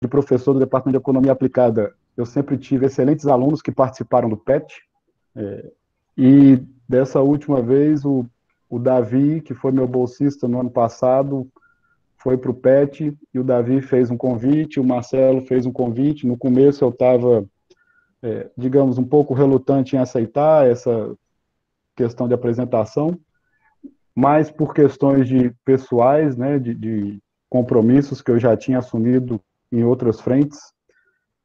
fui professor do Departamento de Economia Aplicada, eu sempre tive excelentes alunos que participaram do PET, e dessa última vez o Davi, que foi meu bolsista no ano passado, foi para o PET, e o Davi fez um convite, o Marcelo fez um convite. No começo eu estava, digamos, um pouco relutante em aceitar essa questão de apresentação, mas por questões de pessoais, né, de compromissos que eu já tinha assumido em outras frentes,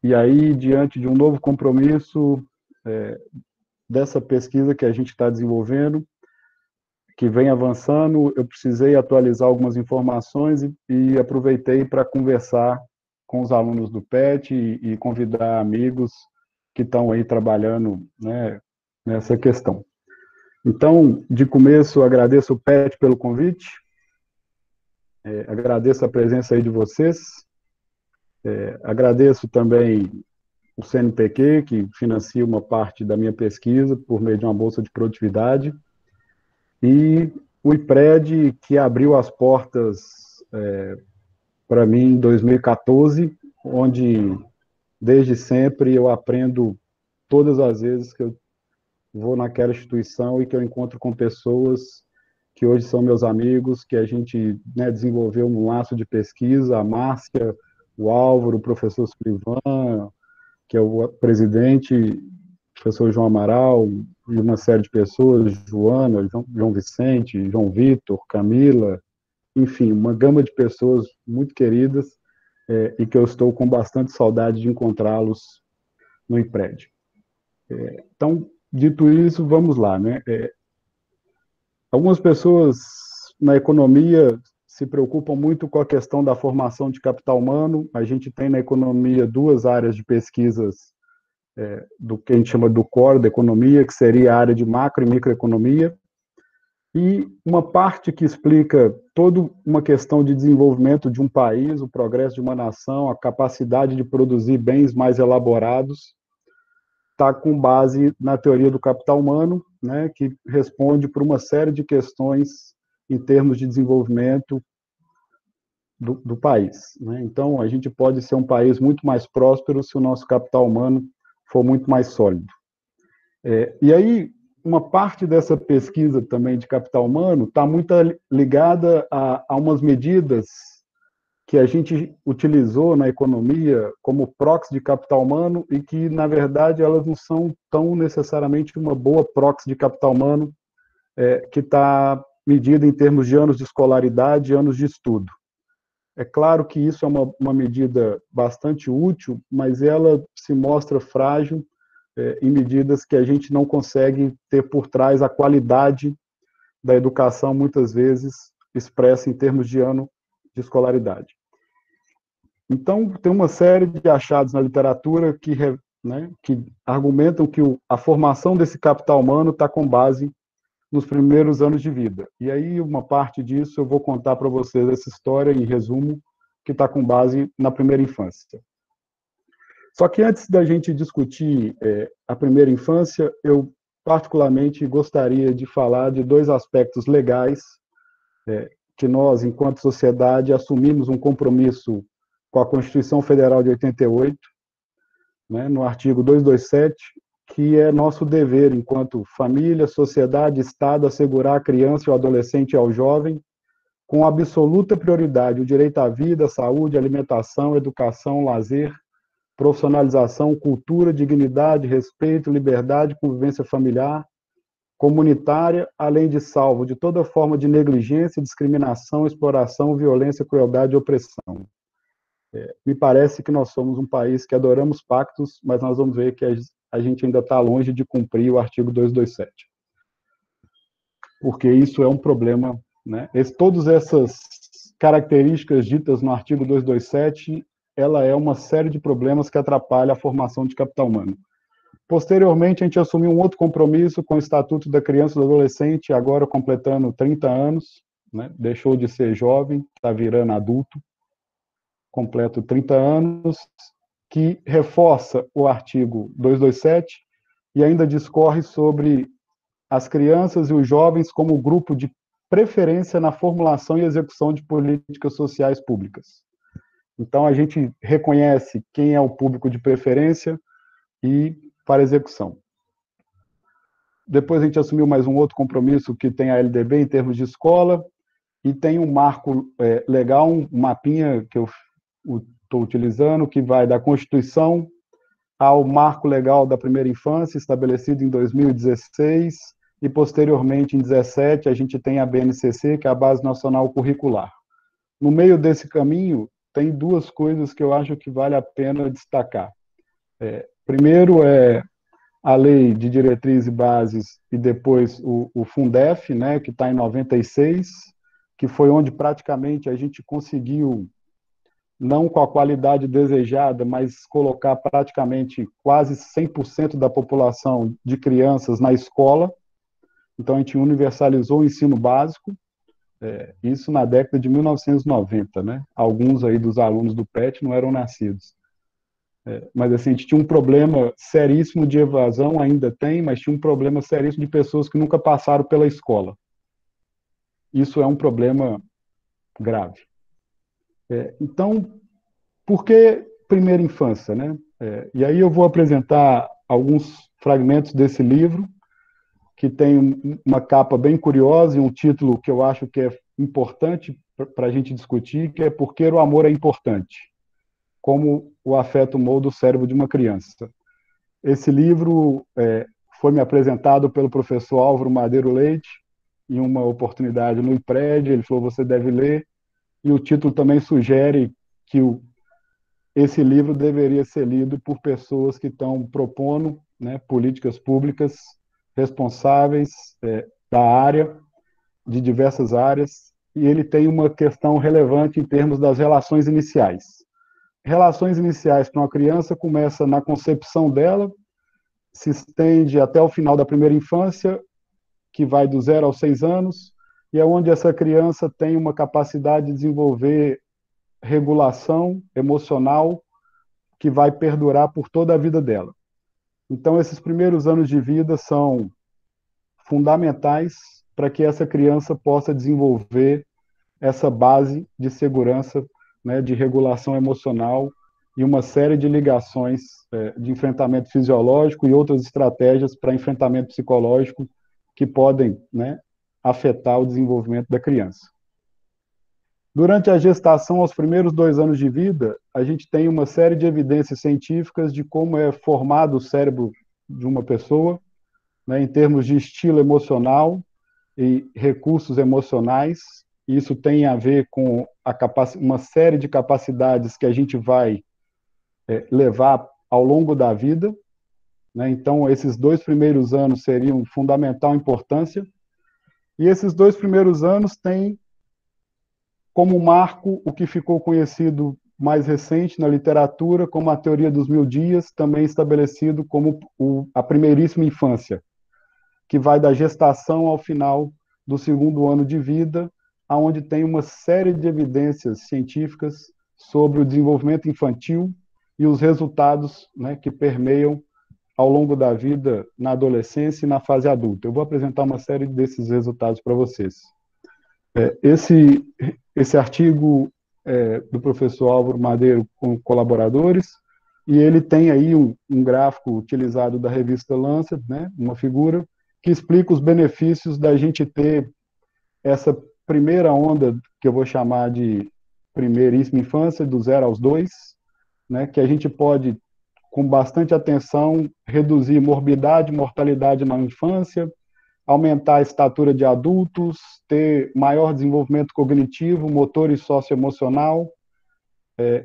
e aí, diante de um novo compromisso, dessa pesquisa que a gente está desenvolvendo, que vem avançando, eu precisei atualizar algumas informações e aproveitei para conversar com os alunos do PET e convidar amigos que estão aí trabalhando, né, nessa questão. Então, de começo, agradeço o PET pelo convite, agradeço a presença aí de vocês, agradeço também o CNPq, que financia uma parte da minha pesquisa por meio de uma bolsa de produtividade, e o IPRED, que abriu as portas para mim em 2014, onde desde sempre eu aprendo todas as vezes que eu vou naquela instituição e que eu encontro com pessoas que hoje são meus amigos, que a gente, né, desenvolveu um laço de pesquisa, a Márcia, o Álvaro, o professor Scrivan, que é o presidente, o professor João Amaral, e uma série de pessoas, Joana, João Vicente, João Vitor, Camila, enfim, uma gama de pessoas muito queridas, e que eu estou com bastante saudade de encontrá-los no IPRED. Então, dito isso, vamos lá, né? Algumas pessoas na economia se preocupam muito com a questão da formação de capital humano. A gente tem na economia duas áreas de pesquisas do que a gente chama do core da economia, que seria a área de macro e microeconomia, e uma parte que explica toda uma questão de desenvolvimento de um país, o progresso de uma nação, a capacidade de produzir bens mais elaborados, está com base na teoria do capital humano, né, que responde por uma série de questões em termos de desenvolvimento do país, né? Então, a gente pode ser um país muito mais próspero se o nosso capital humano for muito mais sólido. E aí, uma parte dessa pesquisa também de capital humano está muito ligada a umas medidas que a gente utilizou na economia como proxy de capital humano e que, na verdade, elas não são tão necessariamente uma boa proxy de capital humano, que está medida em termos de anos de escolaridade e anos de estudo. É claro que isso é uma medida bastante útil, mas ela se mostra frágil em medidas que a gente não consegue ter por trás a qualidade da educação, muitas vezes expressa em termos de ano de escolaridade. Então, tem uma série de achados na literatura que argumentam que a formação desse capital humano está com base nos primeiros anos de vida. E aí, uma parte disso, eu vou contar para vocês essa história, em resumo, que está com base na primeira infância. Só que antes da gente discutir a primeira infância, eu particularmente gostaria de falar de dois aspectos legais que nós, enquanto sociedade, assumimos um compromisso com a Constituição Federal de 88, né, no artigo 227, que é nosso dever, enquanto família, sociedade, Estado, assegurar à criança, ao adolescente e ao jovem, com absoluta prioridade, o direito à vida, saúde, alimentação, educação, lazer, profissionalização, cultura, dignidade, respeito, liberdade, convivência familiar, comunitária, além de salvo de toda forma de negligência, discriminação, exploração, violência, crueldade e opressão. Me parece que nós somos um país que adoramos pactos, mas nós vamos ver que a gente ainda está longe de cumprir o artigo 227. Porque isso é um problema, né? Todas essas características ditas no artigo 227, ela é uma série de problemas que atrapalha a formação de capital humano. Posteriormente, a gente assumiu um outro compromisso com o Estatuto da Criança e do Adolescente, agora completando 30 anos, né? Deixou de ser jovem, está virando adulto, completo 30 anos, que reforça o artigo 227 e ainda discorre sobre as crianças e os jovens como grupo de preferência na formulação e execução de políticas sociais públicas. Então, a gente reconhece quem é o público de preferência e para execução. Depois a gente assumiu mais um outro compromisso que tem a LDB em termos de escola, e tem um marco legal, um mapinha que eu estou utilizando, que vai da Constituição ao marco legal da primeira infância, estabelecido em 2016, e posteriormente, em 2017, a gente tem a BNCC, que é a Base Nacional Curricular. No meio desse caminho, tem duas coisas que eu acho que vale a pena destacar. Primeiro é a Lei de Diretrizes e Bases, e depois o Fundef, né, que está em 96, que foi onde praticamente a gente conseguiu, não com a qualidade desejada, mas colocar praticamente quase 100% da população de crianças na escola. Então, a gente universalizou o ensino básico, isso na década de 1990, né? Alguns aí dos alunos do PET não eram nascidos. Mas, assim, a gente tinha um problema seríssimo de evasão, ainda tem, mas tinha um problema seríssimo de pessoas que nunca passaram pela escola. Isso é um problema grave. Então, por que primeira infância, né? E aí eu vou apresentar alguns fragmentos desse livro, que tem uma capa bem curiosa e um título que eu acho que é importante para a gente discutir, que é Por que o amor é importante, como o afeto molda o cérebro de uma criança. Esse livro foi me apresentado pelo professor Álvaro Madeiro Leite, em uma oportunidade no IPRED, ele falou, você deve ler, e o título também sugere que esse livro deveria ser lido por pessoas que estão propondo, né, políticas públicas responsáveis da área, de diversas áreas, e ele tem uma questão relevante em termos das relações iniciais. Relações iniciais para uma criança começa na concepção dela, se estende até o final da primeira infância, que vai do 0 aos 6 anos, e é onde essa criança tem uma capacidade de desenvolver regulação emocional que vai perdurar por toda a vida dela. Então, esses primeiros anos de vida são fundamentais para que essa criança possa desenvolver essa base de segurança, né, de regulação emocional e uma série de ligações de enfrentamento fisiológico e outras estratégias para enfrentamento psicológico que podem, né, afetar o desenvolvimento da criança. Durante a gestação, aos primeiros 2 anos de vida, a gente tem uma série de evidências científicas de como é formado o cérebro de uma pessoa, né, em termos de estilo emocional e recursos emocionais. Isso tem a ver com uma série de capacidades que a gente vai levar ao longo da vida, né? Então, esses 2 primeiros anos seriam de fundamental importância, e esses 2 primeiros anos têm como marco o que ficou conhecido mais recente na literatura como a teoria dos 1000 dias, também estabelecido como a primeiríssima infância, que vai da gestação ao final do 2º ano de vida, aonde tem uma série de evidências científicas sobre o desenvolvimento infantil e os resultados, né, que permeiam ao longo da vida, na adolescência e na fase adulta. Eu vou apresentar uma série desses resultados para vocês. Esse artigo do professor Álvaro Madeiro com colaboradores, e ele tem aí um gráfico utilizado da revista Lancet, né, uma figura, que explica os benefícios da gente ter essa primeira onda, que eu vou chamar de primeiríssima infância, do 0 aos 2, né, que a gente pode, com bastante atenção, reduzir morbidade e mortalidade na infância, aumentar a estatura de adultos, ter maior desenvolvimento cognitivo, motor e socioemocional,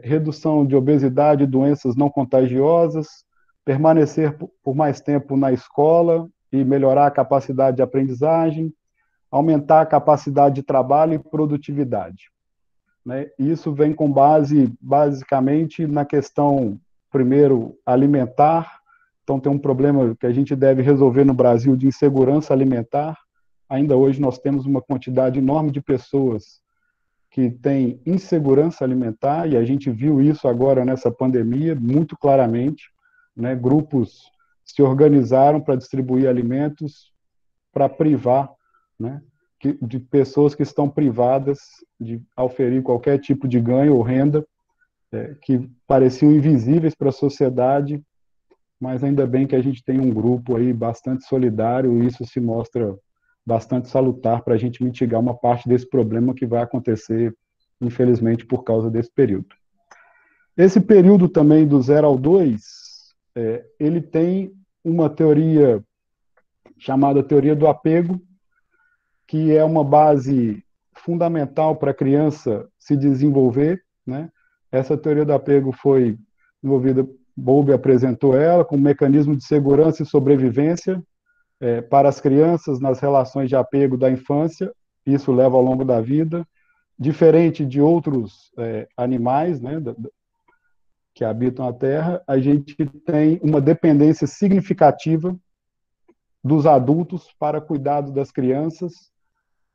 redução de obesidade e doenças não contagiosas, permanecer por mais tempo na escola e melhorar a capacidade de aprendizagem, aumentar a capacidade de trabalho e produtividade. Né? Isso vem com base, basicamente, na questão, primeiro, alimentar. Então, tem um problema que a gente deve resolver no Brasil de insegurança alimentar. Ainda hoje nós temos uma quantidade enorme de pessoas que têm insegurança alimentar, e a gente viu isso agora nessa pandemia muito claramente, né? Grupos se organizaram para distribuir alimentos para privar, né, de pessoas que estão privadas de auferir qualquer tipo de ganho ou renda que pareciam invisíveis para a sociedade, mas ainda bem que a gente tem um grupo aí bastante solidário e isso se mostra bastante salutar para a gente mitigar uma parte desse problema que vai acontecer, infelizmente, por causa desse período. Esse período também do 0 ao 2, ele tem uma teoria chamada teoria do apego, que é uma base fundamental para a criança se desenvolver, né? Essa teoria do apego foi desenvolvida, Bowlby apresentou ela como mecanismo de segurança e sobrevivência para as crianças nas relações de apego da infância, isso leva ao longo da vida, diferente de outros animais, né, que habitam a Terra, a gente tem uma dependência significativa dos adultos para cuidado das crianças,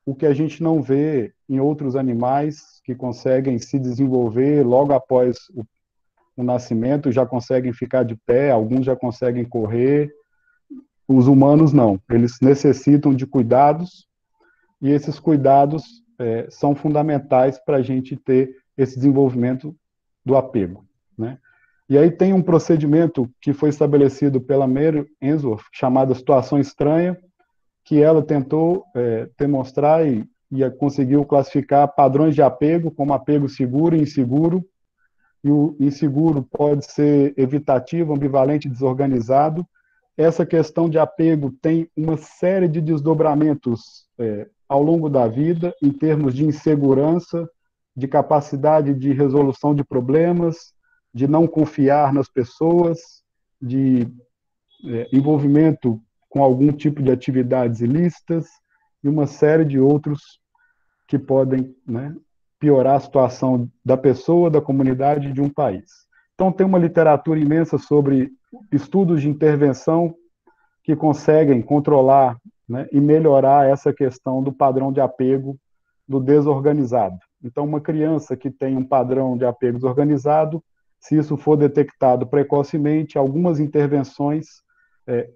o que a gente não vê em outros animais que conseguem se desenvolver logo após o nascimento, já conseguem ficar de pé, alguns já conseguem correr, os humanos não, eles necessitam de cuidados, e esses cuidados são fundamentais para a gente ter esse desenvolvimento do apego, né? E aí tem um procedimento que foi estabelecido pela Mary Ainsworth, chamada situação estranha, que ela tentou demonstrar e conseguiu classificar padrões de apego como apego seguro e inseguro, e o inseguro pode ser evitativo, ambivalente, desorganizado. Essa questão de apego tem uma série de desdobramentos ao longo da vida, em termos de insegurança, de capacidade de resolução de problemas, de não confiar nas pessoas, de envolvimento com algum tipo de atividades ilícitas e uma série de outros que podem, né, piorar a situação da pessoa, da comunidade e de um país. Então, tem uma literatura imensa sobre estudos de intervenção que conseguem controlar, né, e melhorar essa questão do padrão de apego do desorganizado. Então, uma criança que tem um padrão de apego desorganizado, se isso for detectado precocemente, algumas intervenções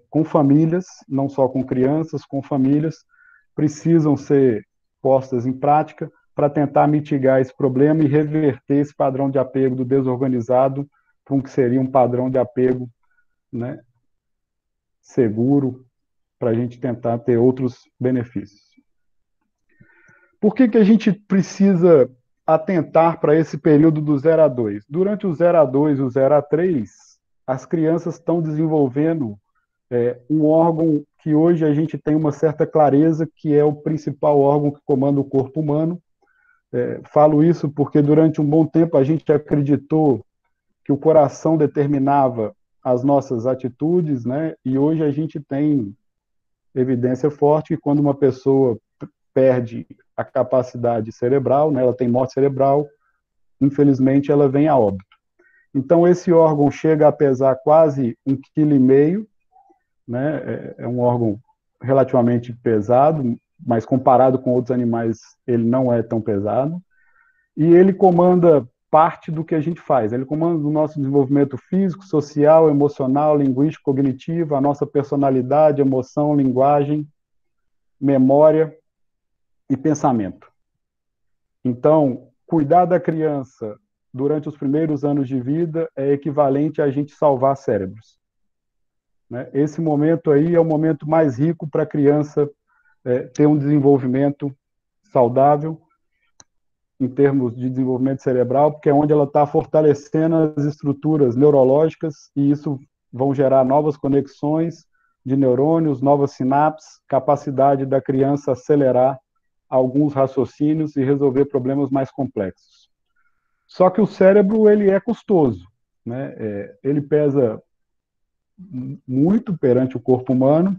com famílias, não só com crianças, com famílias, precisam ser postas em prática para tentar mitigar esse problema e reverter esse padrão de apego do desorganizado para um que seria um padrão de apego, né, seguro, para a gente tentar ter outros benefícios. Por que a gente precisa atentar para esse período do 0 a 2? Durante o 0 a 2 e o 0 a 3, as crianças estão desenvolvendo um órgão que hoje a gente tem uma certa clareza que é o principal órgão que comanda o corpo humano. Falo isso porque durante um bom tempo a gente acreditou que o coração determinava as nossas atitudes, né? E hoje a gente tem evidência forte que quando uma pessoa perde a capacidade cerebral, né, ela tem morte cerebral, infelizmente ela vem a óbito. Então esse órgão chega a pesar quase 1,5 kg, né? É um órgão relativamente pesado, mas comparado com outros animais ele não é tão pesado, e ele comanda parte do que a gente faz. Ele comanda o nosso desenvolvimento físico, social, emocional, linguístico, cognitivo, a nossa personalidade, emoção, linguagem, memória e pensamento. Então, cuidar da criança durante os primeiros anos de vida é equivalente a gente salvar cérebros, né? Esse momento aí é o momento mais rico para a criança ter um desenvolvimento saudável, em termos de desenvolvimento cerebral, porque é onde ela está fortalecendo as estruturas neurológicas e isso vão gerar novas conexões de neurônios, novas sinapses, capacidade da criança acelerar alguns raciocínios e resolver problemas mais complexos. Só que o cérebro ele é custoso, né? Ele pesa muito perante o corpo humano,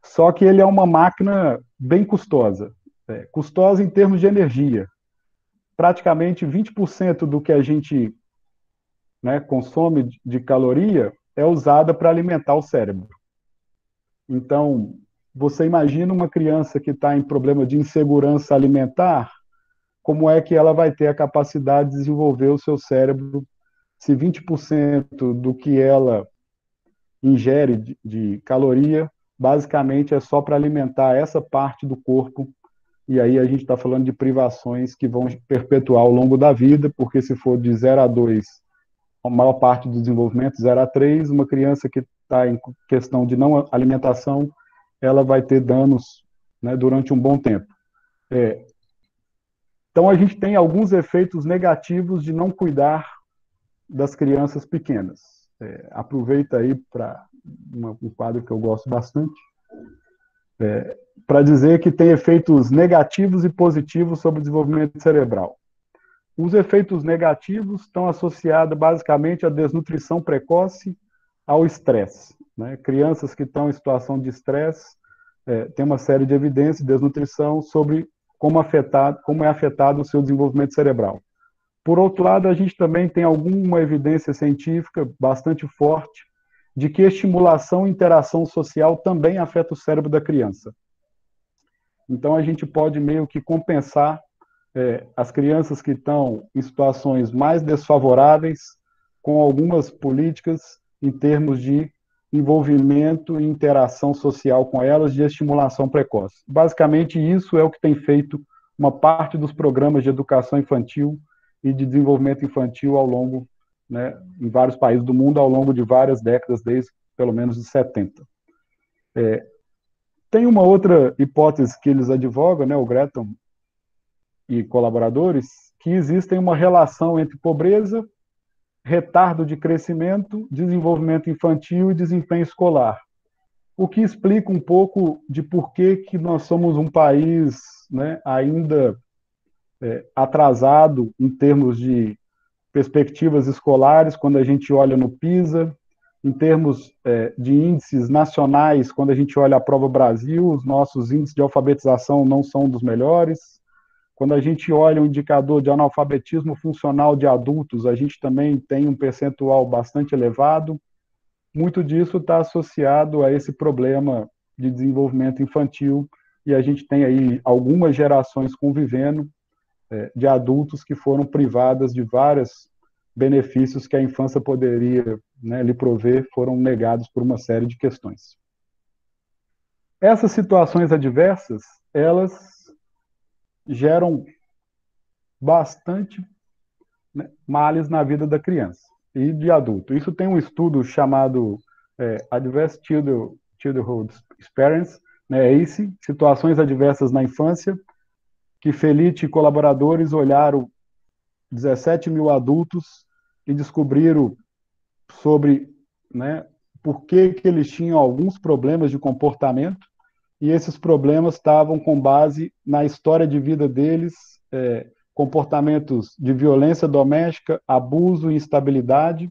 só que ele é uma máquina bem custosa. Custosa em termos de energia. Praticamente 20% do que a gente, né, consome de caloria é usada para alimentar o cérebro. Então, você imagina uma criança que está em problema de insegurança alimentar, como é que ela vai ter a capacidade de desenvolver o seu cérebro se 20% do que ela ingere de caloria, basicamente é só para alimentar essa parte do corpo e aí a gente está falando de privações que vão perpetuar ao longo da vida, porque se for de 0 a 2, a maior parte do desenvolvimento, 0 a 3, uma criança que está em questão de não alimentação, ela vai ter danos, né, durante um bom tempo. Então, a gente tem alguns efeitos negativos de não cuidar das crianças pequenas. Aproveita aí para um quadro que eu gosto bastante, para dizer que tem efeitos negativos e positivos sobre o desenvolvimento cerebral. Os efeitos negativos estão associados basicamente à desnutrição precoce, ao estresse, né? Crianças que estão em situação de estresse tem uma série de evidências de desnutrição sobre como é afetado o seu desenvolvimento cerebral. Por outro lado, a gente também tem alguma evidência científica bastante forte de que estimulação e interação social também afeta o cérebro da criança. Então, a gente pode meio que compensar as crianças que estão em situações mais desfavoráveis com algumas políticas em termos de envolvimento e interação social com elas, de estimulação precoce. Basicamente, isso é o que tem feito uma parte dos programas de educação infantil e de desenvolvimento infantil ao longo, né, em vários países do mundo, ao longo de várias décadas, desde pelo menos de 70. Tem uma outra hipótese que eles advogam, né, o Gretton e colaboradores, que existem uma relação entre pobreza, retardo de crescimento, desenvolvimento infantil e desempenho escolar. O que explica um pouco de por que nós somos um país, né, ainda atrasado em termos de perspectivas escolares, quando a gente olha no PISA, em termos de índices nacionais, quando a gente olha a Prova Brasil, os nossos índices de alfabetização não são dos melhores. Quando a gente olha o indicador de analfabetismo funcional de adultos, a gente também tem um percentual bastante elevado. Muito disso está associado a esse problema de desenvolvimento infantil, e a gente tem aí algumas gerações convivendo de adultos que foram privadas de vários benefícios que a infância poderia, né, lhe prover, foram negados por uma série de questões. Essas situações adversas, elas geram bastante, né, males na vida da criança e de adulto. Isso tem um estudo chamado Adverse Childhood Experience, né, ACE, Situações Adversas na Infância, que Felice e colaboradores olharam 17 mil adultos e descobriram sobre, né, por que eles tinham alguns problemas de comportamento, e esses problemas estavam com base na história de vida deles, comportamentos de violência doméstica, abuso e instabilidade,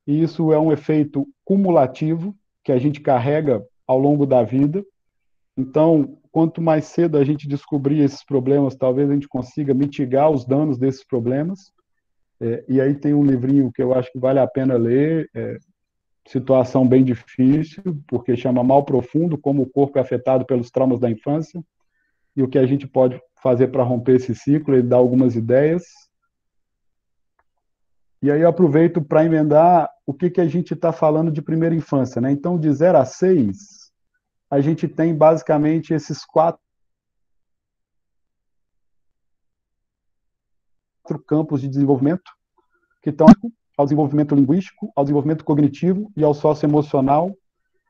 e isso é um efeito cumulativo que a gente carrega ao longo da vida. Então, quanto mais cedo a gente descobrir esses problemas, talvez a gente consiga mitigar os danos desses problemas. E aí tem um livrinho que eu acho que vale a pena ler, situação bem difícil, porque chama Mal Profundo, como o corpo é afetado pelos traumas da infância, e o que a gente pode fazer para romper esse ciclo. Ele dá algumas ideias. E aí eu aproveito para emendar o que a gente está falando de primeira infância, né? Então, de 0 a 6, a gente tem basicamente esses 4 campos de desenvolvimento, que estão ao desenvolvimento linguístico, ao desenvolvimento cognitivo e ao socioemocional.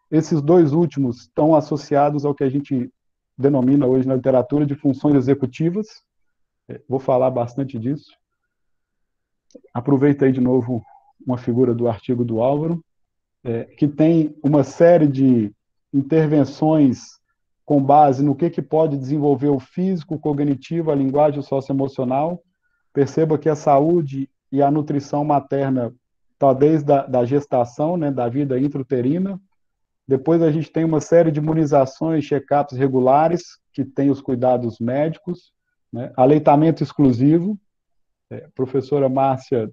Esses dois últimos estão associados ao que a gente denomina hoje na literatura de funções executivas. Vou falar bastante disso. Aproveito aí de novo uma figura do artigo do Álvaro, que tem uma série de intervenções com base no que pode desenvolver o físico, o cognitivo, a linguagem, o socioemocional. Perceba que a saúde e a nutrição materna está desde a gestação, né, da vida intrauterina. Depois a gente tem uma série de imunizações, check-ups regulares, que tem os cuidados médicos, né, aleitamento exclusivo. A professora Márcia,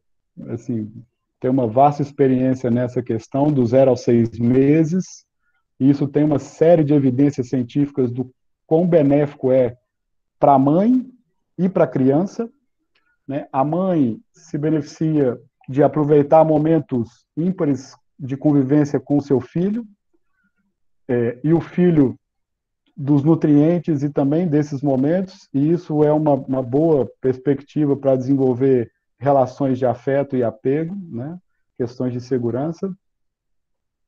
assim, tem uma vasta experiência nessa questão, do 0 a 6 meses, e isso tem uma série de evidências científicas do quão benéfico é para a mãe e para a criança, né? A mãe se beneficia de aproveitar momentos ímpares de convivência com o seu filho, e o filho dos nutrientes e também desses momentos, e isso é uma boa perspectiva para desenvolver relações de afeto e apego, né? Questões de segurança.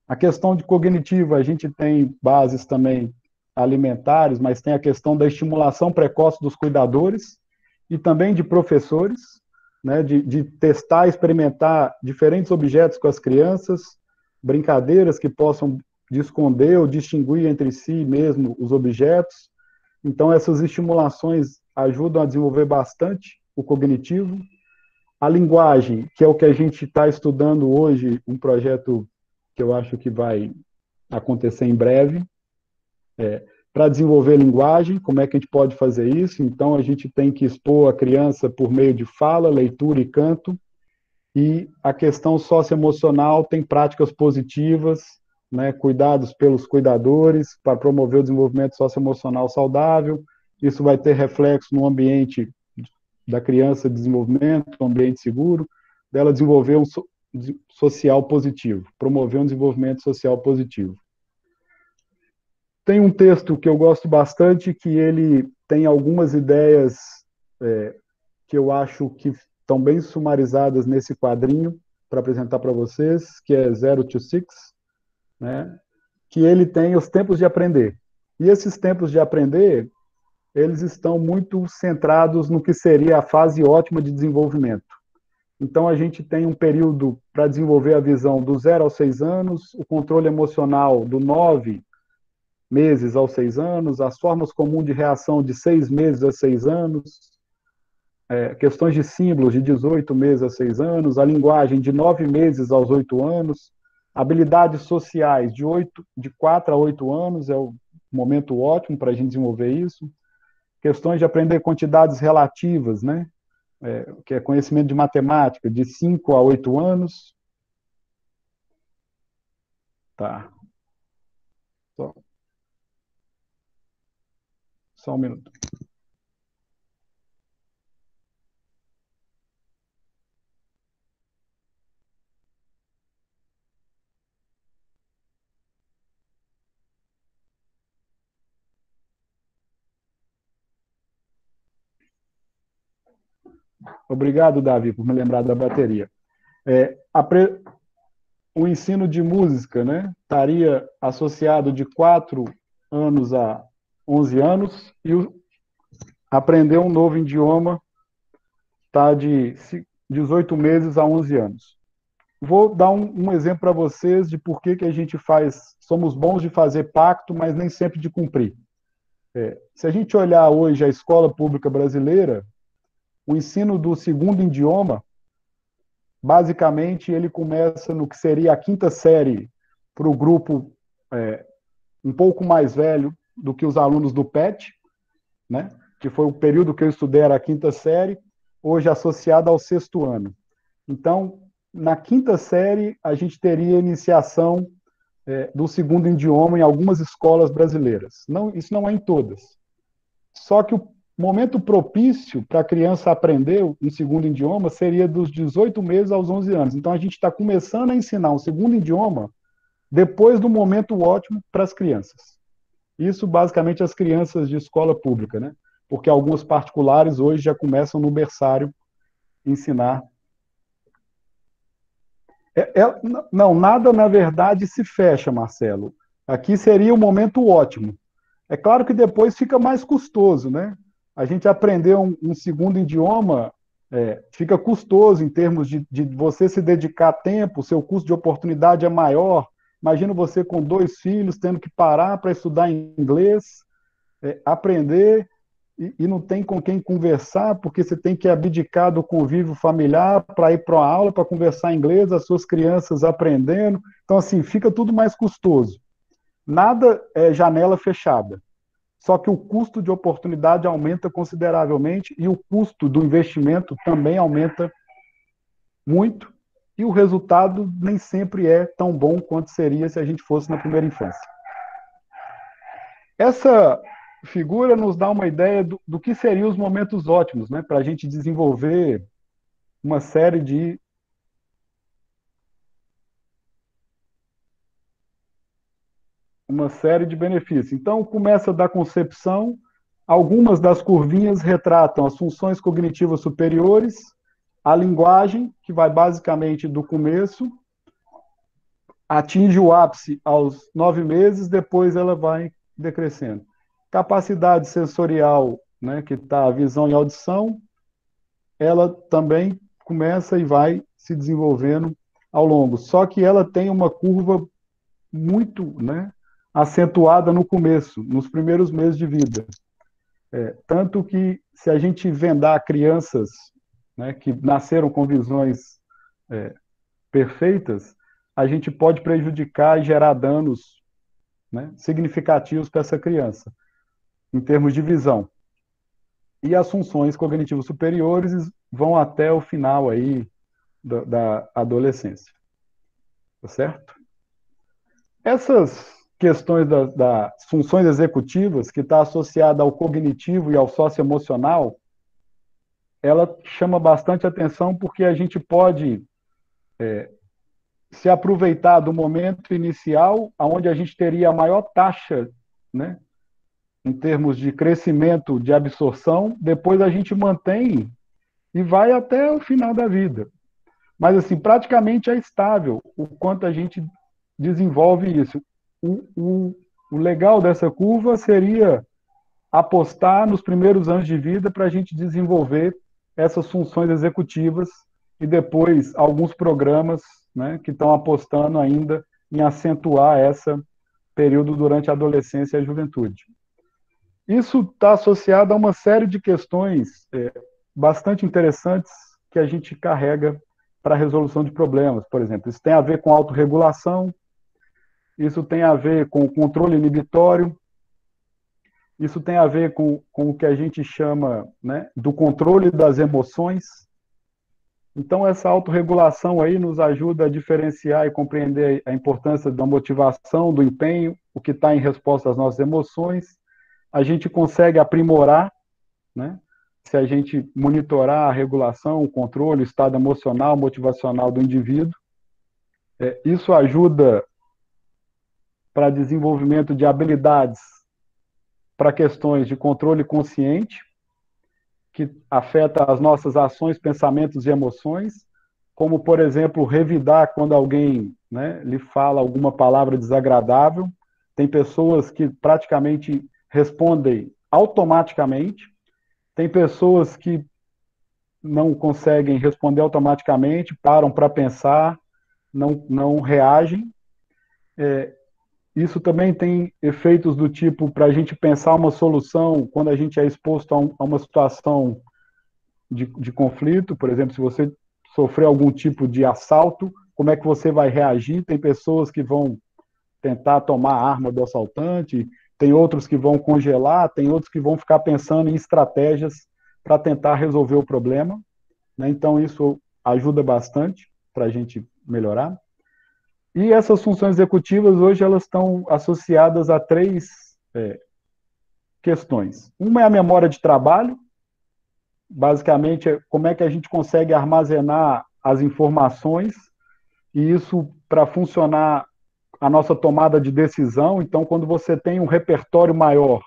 A questão de cognitiva, a gente tem bases também alimentares, mas tem a questão da estimulação precoce dos cuidadores e também de professores, né, de testar, experimentar diferentes objetos com as crianças, brincadeiras que possam de esconder ou distinguir entre si mesmo os objetos. Então, essas estimulações ajudam a desenvolver bastante o cognitivo. A linguagem, que é o que a gente está estudando hoje, um projeto que eu acho que vai acontecer em breve, para desenvolver linguagem, como é que a gente pode fazer isso? Então, a gente tem que expor a criança por meio de fala, leitura e canto, e a questão socioemocional tem práticas positivas, né, cuidados pelos cuidadores, para promover o desenvolvimento socioemocional saudável. Isso vai ter reflexo no ambiente da criança de desenvolvimento, um ambiente seguro, dela desenvolver social positivo, promover um desenvolvimento social positivo. Tem um texto que eu gosto bastante, que ele tem algumas ideias que eu acho que estão bem sumarizadas nesse quadrinho, para apresentar para vocês, que é Zero to Six, né? Que ele tem os tempos de aprender. E esses tempos de aprender, eles estão muito centrados no que seria a fase ótima de desenvolvimento. Então, a gente tem um período para desenvolver a visão do 0 aos 6 anos, o controle emocional do 9 meses aos 6 anos, as formas comuns de reação de 6 meses a 6 anos, questões de símbolos de 18 meses a 6 anos, a linguagem de 9 meses aos 8 anos, habilidades sociais de 4 a 8 anos, é o momento ótimo para a gente desenvolver isso, questões de aprender quantidades relativas, né? Que é conhecimento de matemática, de 5 a 8 anos. Tá. Só, só um minuto. Obrigado, Davi, por me lembrar da bateria. É, o ensino de música, né, estaria associado de 4 anos a 11 anos, e aprender um novo idioma está de 18 meses a 11 anos. Vou dar um exemplo para vocês de por que a gente somos bons de fazer pacto, mas nem sempre de cumprir. Se a gente olhar hoje a escola pública brasileira, o ensino do segundo idioma, basicamente, ele começa no que seria a quinta série para o grupo um pouco mais velho do que os alunos do PET, né? Que foi o período que eu estudei, era a quinta série, hoje associada ao sexto ano. Então, na quinta série, a gente teria iniciação do segundo idioma em algumas escolas brasileiras. Não, isso não é em todas. Só que o momento propício para a criança aprender um segundo idioma seria dos 18 meses aos 11 anos. Então, a gente está começando a ensinar um segundo idioma depois do momento ótimo para as crianças. Isso, basicamente, as crianças de escola pública, né? Porque algumas particulares hoje já começam no berçário ensinar. Não, nada, na verdade, se fecha, Marcelo. Aqui seria o momento ótimo. É claro que depois fica mais custoso, né? A gente aprender um segundo idioma fica custoso em termos de você se dedicar tempo, seu custo de oportunidade é maior. Imagina você com 2 filhos tendo que parar para estudar inglês, aprender e não tem com quem conversar, porque você tem que abdicar do convívio familiar para ir para uma aula, para conversar inglês, as suas crianças aprendendo. Então, assim, fica tudo mais custoso. Nada é janela fechada. Só que o custo de oportunidade aumenta consideravelmente e o custo do investimento também aumenta muito, e o resultado nem sempre é tão bom quanto seria se a gente fosse na primeira infância. Essa figura nos dá uma ideia do que seriam os momentos ótimos, né, para a gente desenvolver uma série de... uma série de benefícios. Então, começa da concepção, algumas das curvinhas retratam as funções cognitivas superiores, a linguagem, que vai basicamente do começo, atinge o ápice aos 9 meses, depois ela vai decrescendo. Capacidade sensorial, né, que está a visão e audição, ela também começa e vai se desenvolvendo ao longo. Só que ela tem uma curva muito, né, acentuada no começo, nos primeiros meses de vida. Tanto que, se a gente vendar crianças, né, que nasceram com visões perfeitas, a gente pode prejudicar e gerar danos, né, significativos para essa criança, em termos de visão. E as funções cognitivas superiores vão até o final aí da adolescência. Tá certo? Essas questões das funções executivas, que está associada ao cognitivo e ao socioemocional, ela chama bastante atenção porque a gente pode se aproveitar do momento inicial, onde a gente teria a maior taxa, né, em termos de crescimento, de absorção, depois a gente mantém e vai até o final da vida. Mas, assim, praticamente é estável o quanto a gente desenvolve isso. O legal dessa curva seria apostar nos primeiros anos de vida para a gente desenvolver essas funções executivas e depois alguns programas, né, que estão apostando ainda em acentuar esse período durante a adolescência e a juventude. Isso está associado a uma série de questões bastante interessantes que a gente carrega para a resolução de problemas. Por exemplo, isso tem a ver com autorregulação, isso tem a ver com o controle inibitório, isso tem a ver com o que a gente chama, né, do controle das emoções. Então, essa autorregulação aí nos ajuda a diferenciar e compreender a importância da motivação, do empenho, o que está em resposta às nossas emoções. A gente consegue aprimorar, né, se a gente monitorar a regulação, o controle, o estado emocional, motivacional do indivíduo. Isso ajuda para desenvolvimento de habilidades para questões de controle consciente, que afeta as nossas ações, pensamentos e emoções, como, por exemplo, revidar quando alguém, né, lhe fala alguma palavra desagradável. Tem pessoas que praticamente respondem automaticamente, tem pessoas que não conseguem responder automaticamente, param para pensar, não reagem. Isso também tem efeitos do tipo para a gente pensar uma solução quando a gente é exposto a uma situação de conflito. Por exemplo, se você sofrer algum tipo de assalto, como é que você vai reagir? Tem pessoas que vão tentar tomar a arma do assaltante, tem outros que vão congelar, tem outros que vão ficar pensando em estratégias para tentar resolver o problema, né? Então, isso ajuda bastante para a gente melhorar. E essas funções executivas, hoje, elas estão associadas a três questões. Uma é a memória de trabalho, basicamente, como é que a gente consegue armazenar as informações, e isso para funcionar a nossa tomada de decisão. Então, quando você tem um repertório maior,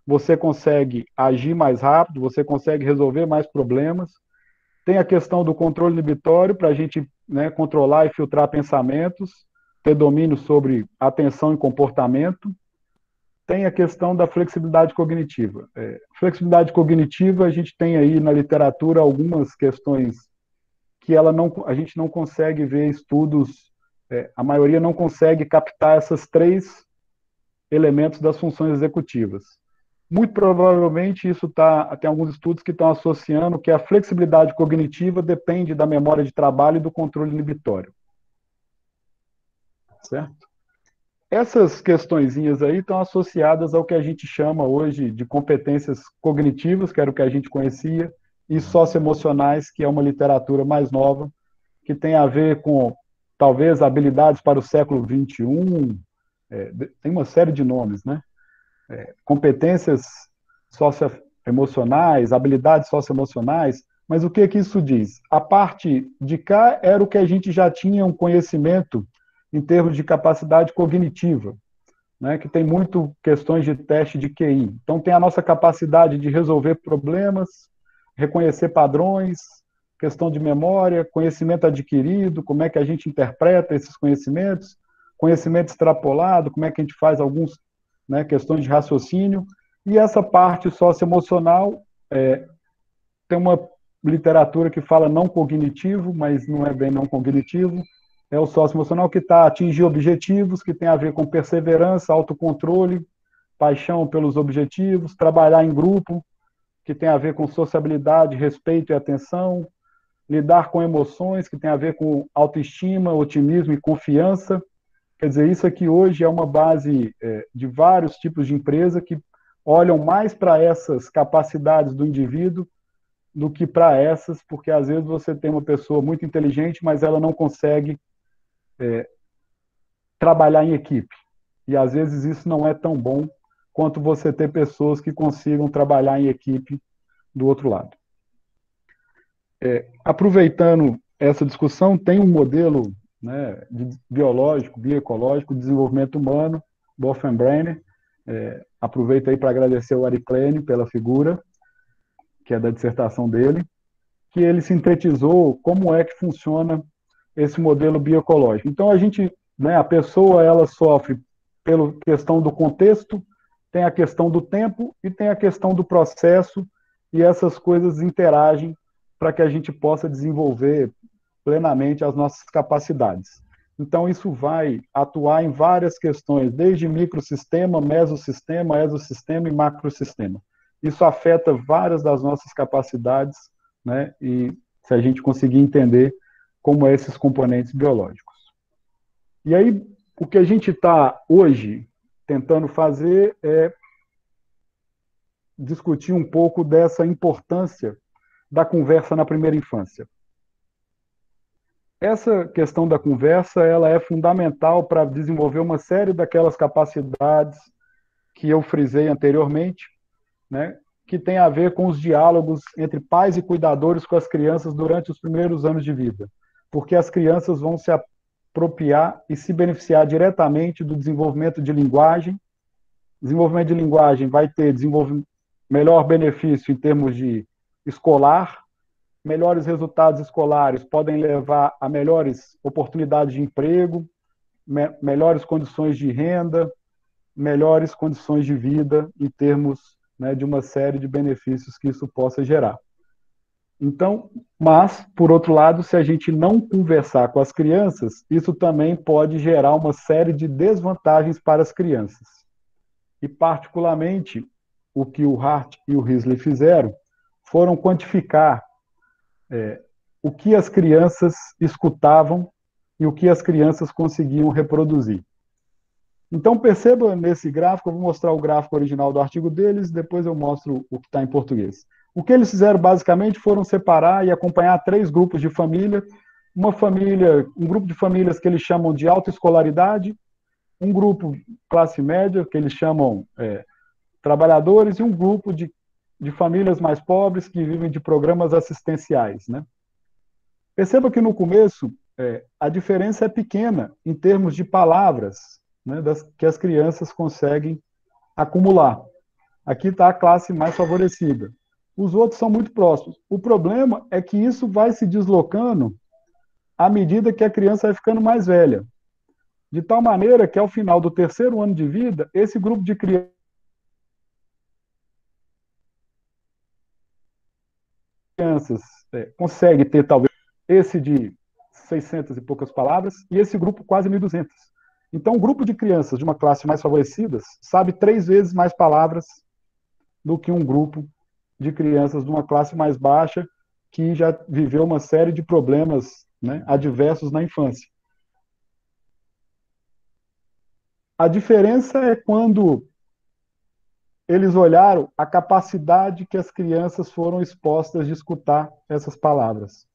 você consegue agir mais rápido, você consegue resolver mais problemas. Tem a questão do controle inibitório, para a gente, né, controlar e filtrar pensamentos, ter domínio sobre atenção e comportamento. Tem a questão da flexibilidade cognitiva. Flexibilidade cognitiva, a gente tem aí na literatura algumas questões que a gente não consegue ver estudos, a maioria não consegue captar esses três elementos das funções executivas. Muito provavelmente isso tem alguns estudos que estão associando que a flexibilidade cognitiva depende da memória de trabalho e do controle inibitório. Certo? Essas questõezinhas aí estão associadas ao que a gente chama hoje de competências cognitivas, que era o que a gente conhecia, e socioemocionais, que é uma literatura mais nova, que tem a ver com, talvez, habilidades para o século XXI, tem uma série de nomes, né? Competências socioemocionais, habilidades socioemocionais, mas o que isso diz? A parte de cá era o que a gente já tinha um conhecimento em termos de capacidade cognitiva. né, que tem muito questões de teste de QI. Então, tem a nossa capacidade de resolver problemas, reconhecer padrões, questão de memória, conhecimento adquirido, como é que a gente interpreta esses conhecimentos, conhecimento extrapolado, como é que a gente faz algumas, né, questões de raciocínio, e essa parte socioemocional, tem uma literatura que fala não cognitivo, mas não é bem não cognitivo, é o socioemocional que está atingir objetivos, que tem a ver com perseverança, autocontrole, paixão pelos objetivos, trabalhar em grupo, que tem a ver com sociabilidade, respeito e atenção, lidar com emoções, que tem a ver com autoestima, otimismo e confiança. Quer dizer, isso aqui hoje é uma base de vários tipos de empresa que olham mais para essas capacidades do indivíduo do que para essas, porque às vezes você tem uma pessoa muito inteligente, mas ela não consegue trabalhar em equipe. E às vezes isso não é tão bom quanto você ter pessoas que consigam trabalhar em equipe do outro lado. Aproveitando essa discussão, tem um modelo, né, biológico, bioecológico, de desenvolvimento humano, Boffenbrenner. Aproveito aí para agradecer ao Ari Klein pela figura, que é da dissertação dele, que ele sintetizou como é que funciona esse modelo bioecológico. Então, a pessoa, ela sofre pela questão do contexto, tem a questão do tempo e tem a questão do processo, e essas coisas interagem para que a gente possa desenvolver plenamente as nossas capacidades. Então, isso vai atuar em várias questões, desde microsistema, mesossistema, exossistema e macrosistema. Isso afeta várias das nossas capacidades, né? E se a gente conseguir entender como é esses componentes biológicos. E aí, o que a gente está hoje tentando fazer é discutir um pouco dessa importância da conversa na primeira infância. Essa questão da conversa, ela é fundamental para desenvolver uma série daquelas capacidades que eu frisei anteriormente, né, que tem a ver com os diálogos entre pais e cuidadores com as crianças durante os primeiros anos de vida, porque as crianças vão se apropriar e se beneficiar diretamente do desenvolvimento de linguagem. Desenvolvimento de linguagem vai ter melhor benefício em termos de escolar, melhores resultados escolares podem levar a melhores oportunidades de emprego, melhores condições de renda, melhores condições de vida em termos, né, de uma série de benefícios que isso possa gerar. Então, mas, por outro lado, se a gente não conversar com as crianças, isso também pode gerar uma série de desvantagens para as crianças. E, particularmente, o que o Hart e o Risley fizeram foram quantificar o que as crianças escutavam e o que as crianças conseguiam reproduzir. Então, perceba nesse gráfico, eu vou mostrar o gráfico original do artigo deles, depois eu mostro o que está em português. O que eles fizeram, basicamente, foram separar e acompanhar 3 grupos de família, um grupo de famílias que eles chamam de autoescolaridade, um grupo classe média, que eles chamam trabalhadores, e um grupo de famílias mais pobres que vivem de programas assistenciais, né? Perceba que no começo a diferença é pequena em termos de palavras, né, que as crianças conseguem acumular. Aqui está a classe mais favorecida. Os outros são muito próximos. O problema é que isso vai se deslocando à medida que a criança vai ficando mais velha. De tal maneira que, ao final do 3º ano de vida, esse grupo de crianças consegue ter, talvez, esse de 600 e poucas palavras, e esse grupo quase 1.200. Então, um grupo de crianças de uma classe mais favorecida sabe 3 vezes mais palavras do que um grupo de crianças de uma classe mais baixa que já viveu uma série de problemas, né, adversos na infância. A diferença é quando eles olharam a capacidade que as crianças foram expostas de escutar essas palavras.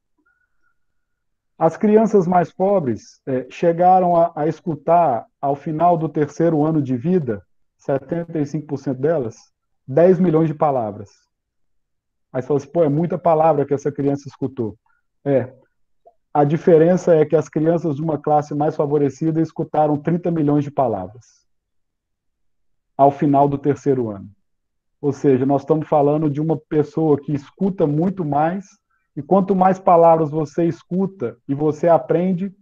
As crianças mais pobres chegaram a escutar, ao final do 3º ano de vida, 75% delas, 10 milhões de palavras. Aí você fala assim, pô, é muita palavra que essa criança escutou. A diferença é que as crianças de uma classe mais favorecida escutaram 30 milhões de palavras. ao final do terceiro ano. Ou seja, nós estamos falando de uma pessoa que escuta muito mais, e quanto mais palavras você escuta e você aprende,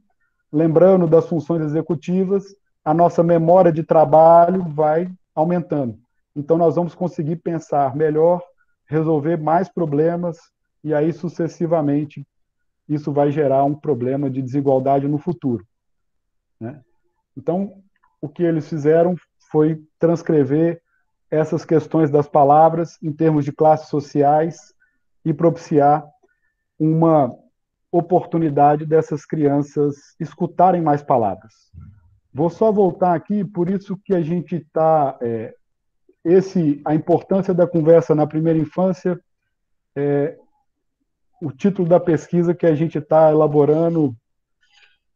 lembrando das funções executivas, a nossa memória de trabalho vai aumentando. Então, nós vamos conseguir pensar melhor, resolver mais problemas, e aí, sucessivamente, isso vai gerar um problema de desigualdade no futuro, né? Então, o que eles fizeram foi transcrever essas questões das palavras em termos de classes sociais e propiciar uma oportunidade dessas crianças escutarem mais palavras. Vou só voltar aqui, por isso que a gente está... a importância da conversa na primeira infância, o título da pesquisa que a gente está elaborando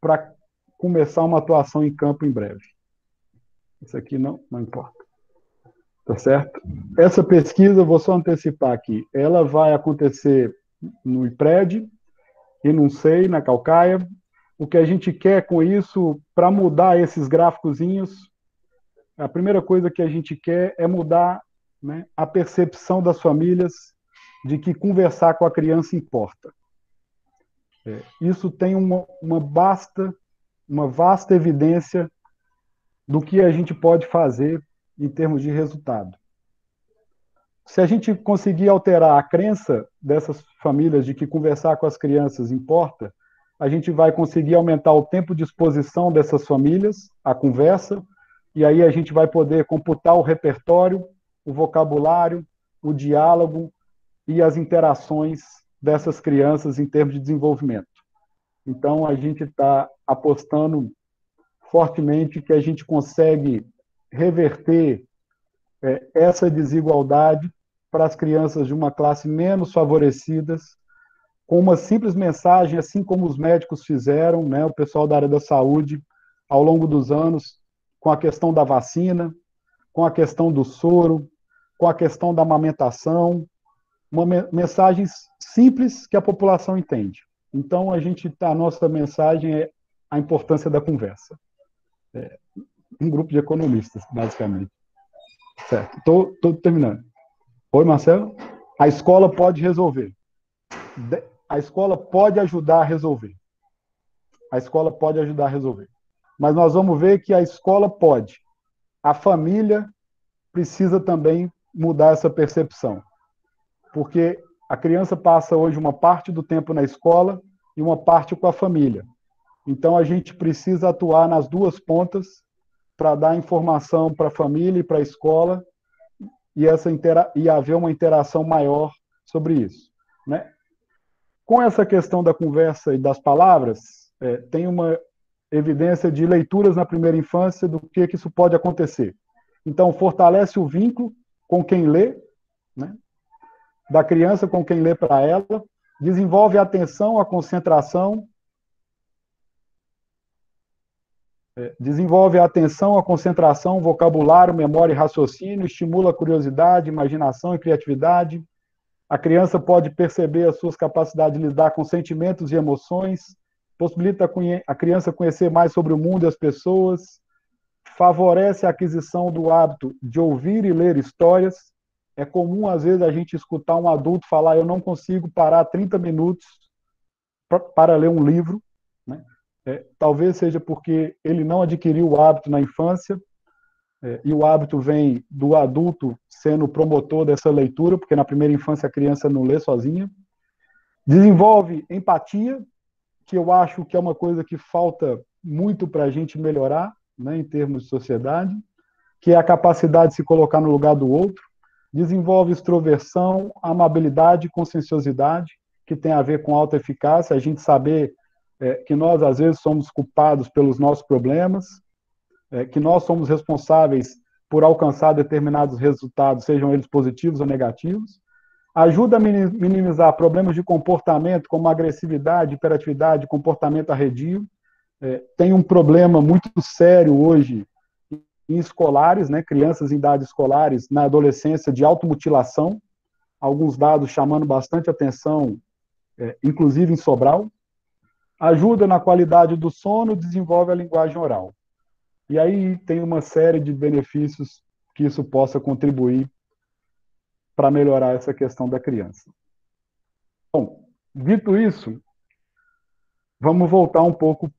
para começar uma atuação em campo em breve. Isso aqui não importa. Tá certo? Essa pesquisa, vou só antecipar aqui, ela vai acontecer no IPRED e não sei, na Caucaia. O que a gente quer com isso, para mudar esses gráficozinhos, a primeira coisa que a gente quer é mudar, né, a percepção das famílias de que conversar com a criança importa. Isso tem uma vasta evidência do que a gente pode fazer em termos de resultado. Se a gente conseguir alterar a crença dessas famílias de que conversar com as crianças importa, a gente vai conseguir aumentar o tempo de exposição dessas famílias à conversa, e aí a gente vai poder computar o repertório, o vocabulário, o diálogo e as interações dessas crianças em termos de desenvolvimento. Então, a gente está apostando fortemente que a gente consegue reverter essa desigualdade para as crianças de uma classe menos favorecidas, com uma simples mensagem, assim como os médicos fizeram, né, o pessoal da área da saúde, ao longo dos anos, com a questão da vacina, com a questão do soro, com a questão da amamentação, mensagens simples que a população entende. Então, a nossa mensagem é a importância da conversa. Um grupo de economistas, basicamente. Certo, estou terminando. Oi, Marcelo? A escola pode resolver. A escola pode ajudar a resolver. A escola pode ajudar a resolver. Mas nós vamos ver que a escola pode. A família precisa também mudar essa percepção. Porque a criança passa hoje uma parte do tempo na escola e uma parte com a família. Então, a gente precisa atuar nas duas pontas para dar informação para a família e para a escola e haver uma interação maior sobre isso, né? Com essa questão da conversa e das palavras, tem uma evidência de leituras na primeira infância do que isso pode acontecer. Então, fortalece o vínculo com quem lê, né? Da criança com quem lê para ela, desenvolve a atenção, a concentração, vocabulário, memória e raciocínio, estimula a curiosidade, imaginação e criatividade. A criança pode perceber as suas capacidades de lidar com sentimentos e emoções, possibilita a criança conhecer mais sobre o mundo e as pessoas, favorece a aquisição do hábito de ouvir e ler histórias. É comum, às vezes, a gente escutar um adulto falar: eu não consigo parar 30 minutos para ler um livro, né? Talvez seja porque ele não adquiriu o hábito na infância, e o hábito vem do adulto sendo o promotor dessa leitura, porque na primeira infância a criança não lê sozinha. Desenvolve empatia, que eu acho que é uma coisa que falta muito para a gente melhorar, né, em termos de sociedade, que é a capacidade de se colocar no lugar do outro. Desenvolve extroversão, amabilidade, conscienciosidade, que tem a ver com alta eficácia, a gente saber que nós, às vezes, somos culpados pelos nossos problemas, que nós somos responsáveis por alcançar determinados resultados, sejam eles positivos ou negativos. Ajuda a minimizar problemas de comportamento, como agressividade, hiperatividade, comportamento arredio. Tem um problema muito sério hoje em escolares, né, crianças em idade escolares, na adolescência, de automutilação. Alguns dados chamando bastante atenção, inclusive em Sobral. Ajuda na qualidade do sono, desenvolve a linguagem oral. E aí tem uma série de benefícios que isso possa contribuir para melhorar essa questão da criança. Bom, dito isso, vamos voltar um pouco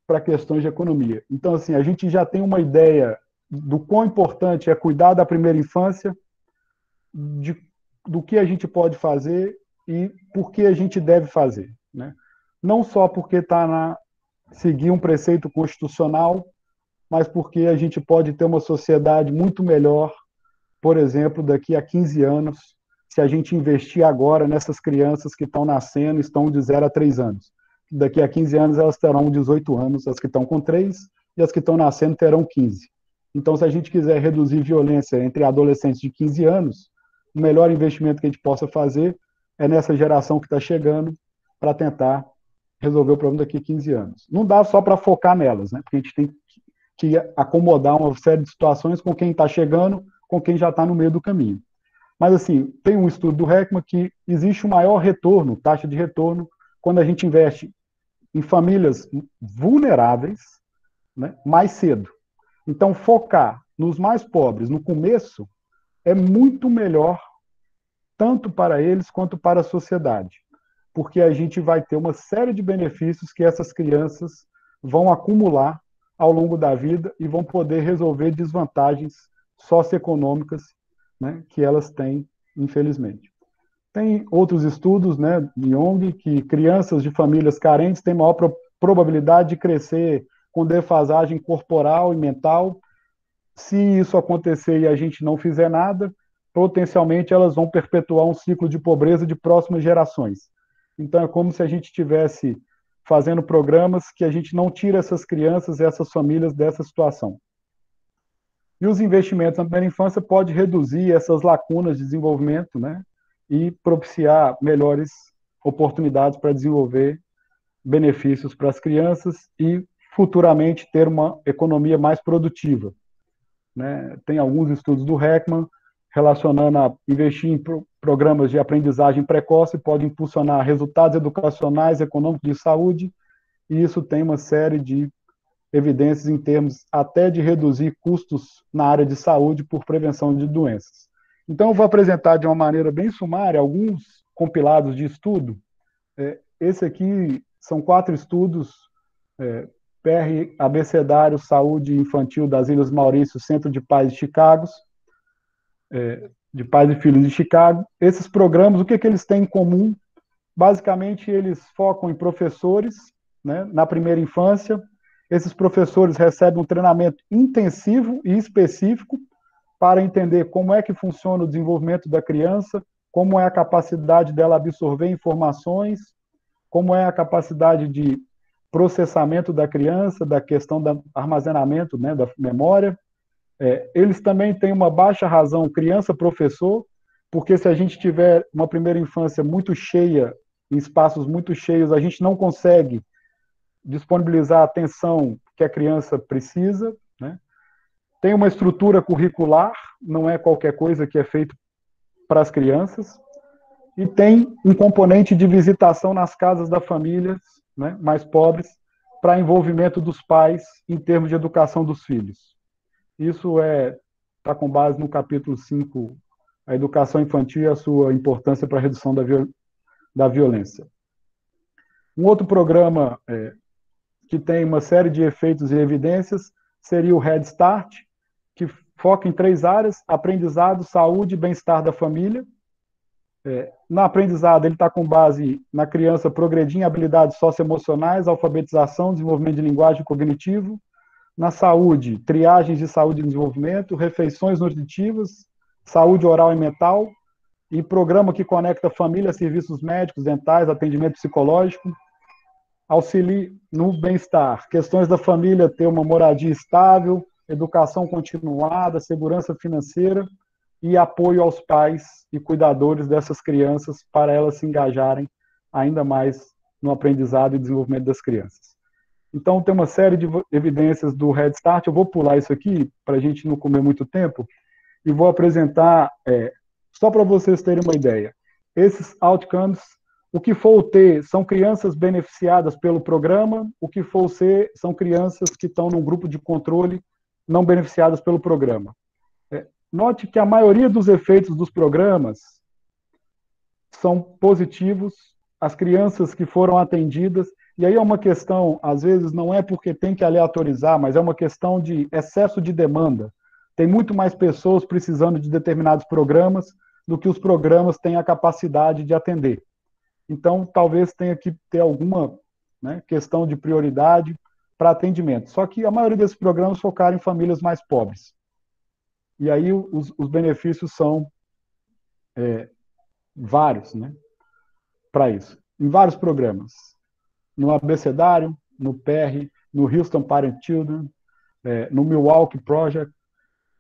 para questões de economia. Então, assim, a gente já tem uma ideia do quão importante é cuidar da primeira infância, do que a gente pode fazer e por que a gente deve fazer, né? Não só porque está na seguir um preceito constitucional, mas porque a gente pode ter uma sociedade muito melhor, por exemplo, daqui a 15 anos, se a gente investir agora nessas crianças que estão nascendo, estão de 0 a 3 anos. Daqui a 15 anos elas terão 18 anos, as que estão com 3, e as que estão nascendo terão 15. Então, se a gente quiser reduzir violência entre adolescentes de 15 anos, o melhor investimento que a gente possa fazer é nessa geração que está chegando para tentar resolver o problema daqui a 15 anos. Não dá só para focar nelas, né? Porque a gente tem que acomodar uma série de situações com quem está chegando, com quem já está no meio do caminho. Mas, assim, tem um estudo do Heckman que existe um maior retorno, taxa de retorno, quando a gente investe em famílias vulneráveis, né, mais cedo. Então, focar nos mais pobres no começo é muito melhor, tanto para eles quanto para a sociedade, porque a gente vai ter uma série de benefícios que essas crianças vão acumular ao longo da vida e vão poder resolver desvantagens socioeconômicas, né, que elas têm, infelizmente. Tem outros estudos, né, de ONG, que crianças de famílias carentes têm maior probabilidade de crescer com defasagem corporal e mental. Se isso acontecer e a gente não fizer nada, potencialmente elas vão perpetuar um ciclo de pobreza de próximas gerações. Então é como se a gente estivesse fazendo programas que a gente não tira essas crianças e essas famílias dessa situação. E os investimentos na primeira infância podem reduzir essas lacunas de desenvolvimento, né, e propiciar melhores oportunidades para desenvolver benefícios para as crianças e futuramente ter uma economia mais produtiva, né? Tem alguns estudos do Heckman relacionando a investir em programas de aprendizagem precoce pode impulsionar resultados educacionais, econômicos de saúde, e isso tem uma série de evidências em termos até de reduzir custos na área de saúde por prevenção de doenças. Então, eu vou apresentar de uma maneira bem sumária alguns compilados de estudo. Esse aqui são 4 estudos, PR Abecedário Saúde Infantil das Ilhas Maurício, Centro de Pais de Chicago, de Pais e Filhos de Chicago. Esses programas, o que eles têm em comum? Basicamente, eles focam em professores, né, na primeira infância. Esses professores recebem um treinamento intensivo e específico para entender como é que funciona o desenvolvimento da criança, como é a capacidade dela absorver informações, como é a capacidade de processamento da criança, da questão do armazenamento, né, da memória. Eles também têm uma baixa razão criança-professor, porque se a gente tiver uma primeira infância muito cheia, em espaços muito cheios, a gente não consegue disponibilizar a atenção que a criança precisa, né? Tem uma estrutura curricular, não é qualquer coisa que é feito para as crianças, e tem um componente de visitação nas casas das famílias, né, mais pobres, para envolvimento dos pais em termos de educação dos filhos. Isso está com base no capítulo 5, a educação infantil e a sua importância para a redução da violência. Um outro programa que tem uma série de efeitos e evidências seria o Head Start, que foca em 3 áreas: aprendizado, saúde e bem-estar da família. Na aprendizado, ele está com base na criança progredir em habilidades socioemocionais, alfabetização, desenvolvimento de linguagem cognitivo. Na saúde, triagens de saúde e desenvolvimento, refeições nutritivas, saúde oral e mental, e programa que conecta família, serviços médicos, dentais, atendimento psicológico. Auxilia no bem-estar, questões da família ter uma moradia estável, educação continuada, segurança financeira e apoio aos pais e cuidadores dessas crianças para elas se engajarem ainda mais no aprendizado e desenvolvimento das crianças. Então, tem uma série de evidências do Head Start. Eu vou pular isso aqui para a gente não comer muito tempo e vou apresentar, só para vocês terem uma ideia. Esses outcomes, o que for o T são crianças beneficiadas pelo programa, o que for o C são crianças que estão num grupo de controle não beneficiadas pelo programa. note que a maioria dos efeitos dos programas são positivos, as crianças que foram atendidas, e aí é uma questão, às vezes, não é porque tem que aleatorizar, mas é uma questão de excesso de demanda. Tem muito mais pessoas precisando de determinados programas do que os programas têm a capacidade de atender. Então, talvez tenha que ter alguma, né, questão de prioridade para atendimento. Só que a maioria desses programas focaram em famílias mais pobres. E aí os benefícios são vários, né, para isso. Em vários programas. No Abecedário, no PR, no Houston Parent Children, no Milwaukee Project,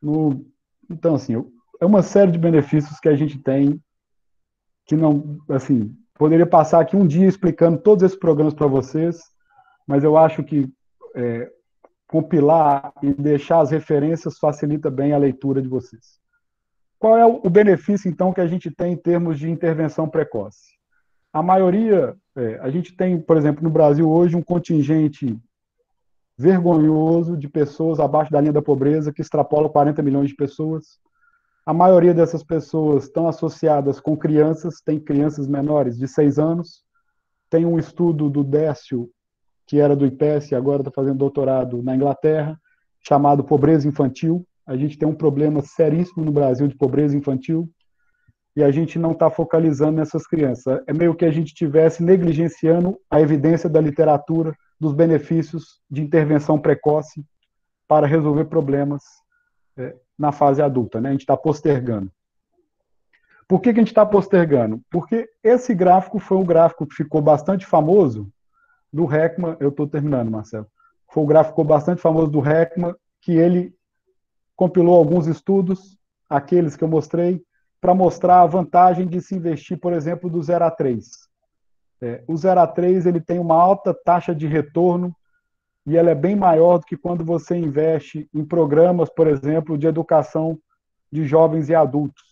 no... Então, assim, é uma série de benefícios que a gente tem que não, assim, poderia passar aqui um dia explicando todos esses programas para vocês, mas eu acho que compilar e deixar as referências facilita bem a leitura de vocês. Qual é o benefício, então, que a gente tem em termos de intervenção precoce? A maioria, a gente tem, por exemplo, no Brasil hoje, um contingente vergonhoso de pessoas abaixo da linha da pobreza, que extrapola 40 milhões de pessoas. A maioria dessas pessoas estão associadas com crianças, tem crianças menores de 6 anos. Tem um estudo do Décio, que era do IPES, agora está fazendo doutorado na Inglaterra, chamado pobreza infantil. A gente tem um problema seríssimo no Brasil de pobreza infantil e a gente não está focalizando nessas crianças. É meio que a gente estivesse negligenciando a evidência da literatura dos benefícios de intervenção precoce para resolver problemas na fase adulta, né? A gente está postergando. Por que a gente está postergando? Porque esse gráfico foi um gráfico que ficou bastante famoso do Heckman, eu estou terminando, Marcelo, foi um gráfico que ficou bastante famoso do Heckman, que ele compilou alguns estudos, aqueles que eu mostrei, para mostrar a vantagem de se investir, por exemplo, do 0 a 3. O 0 a 3 ele tem uma alta taxa de retorno e ela é bem maior do que quando você investe em programas, por exemplo, de educação de jovens e adultos.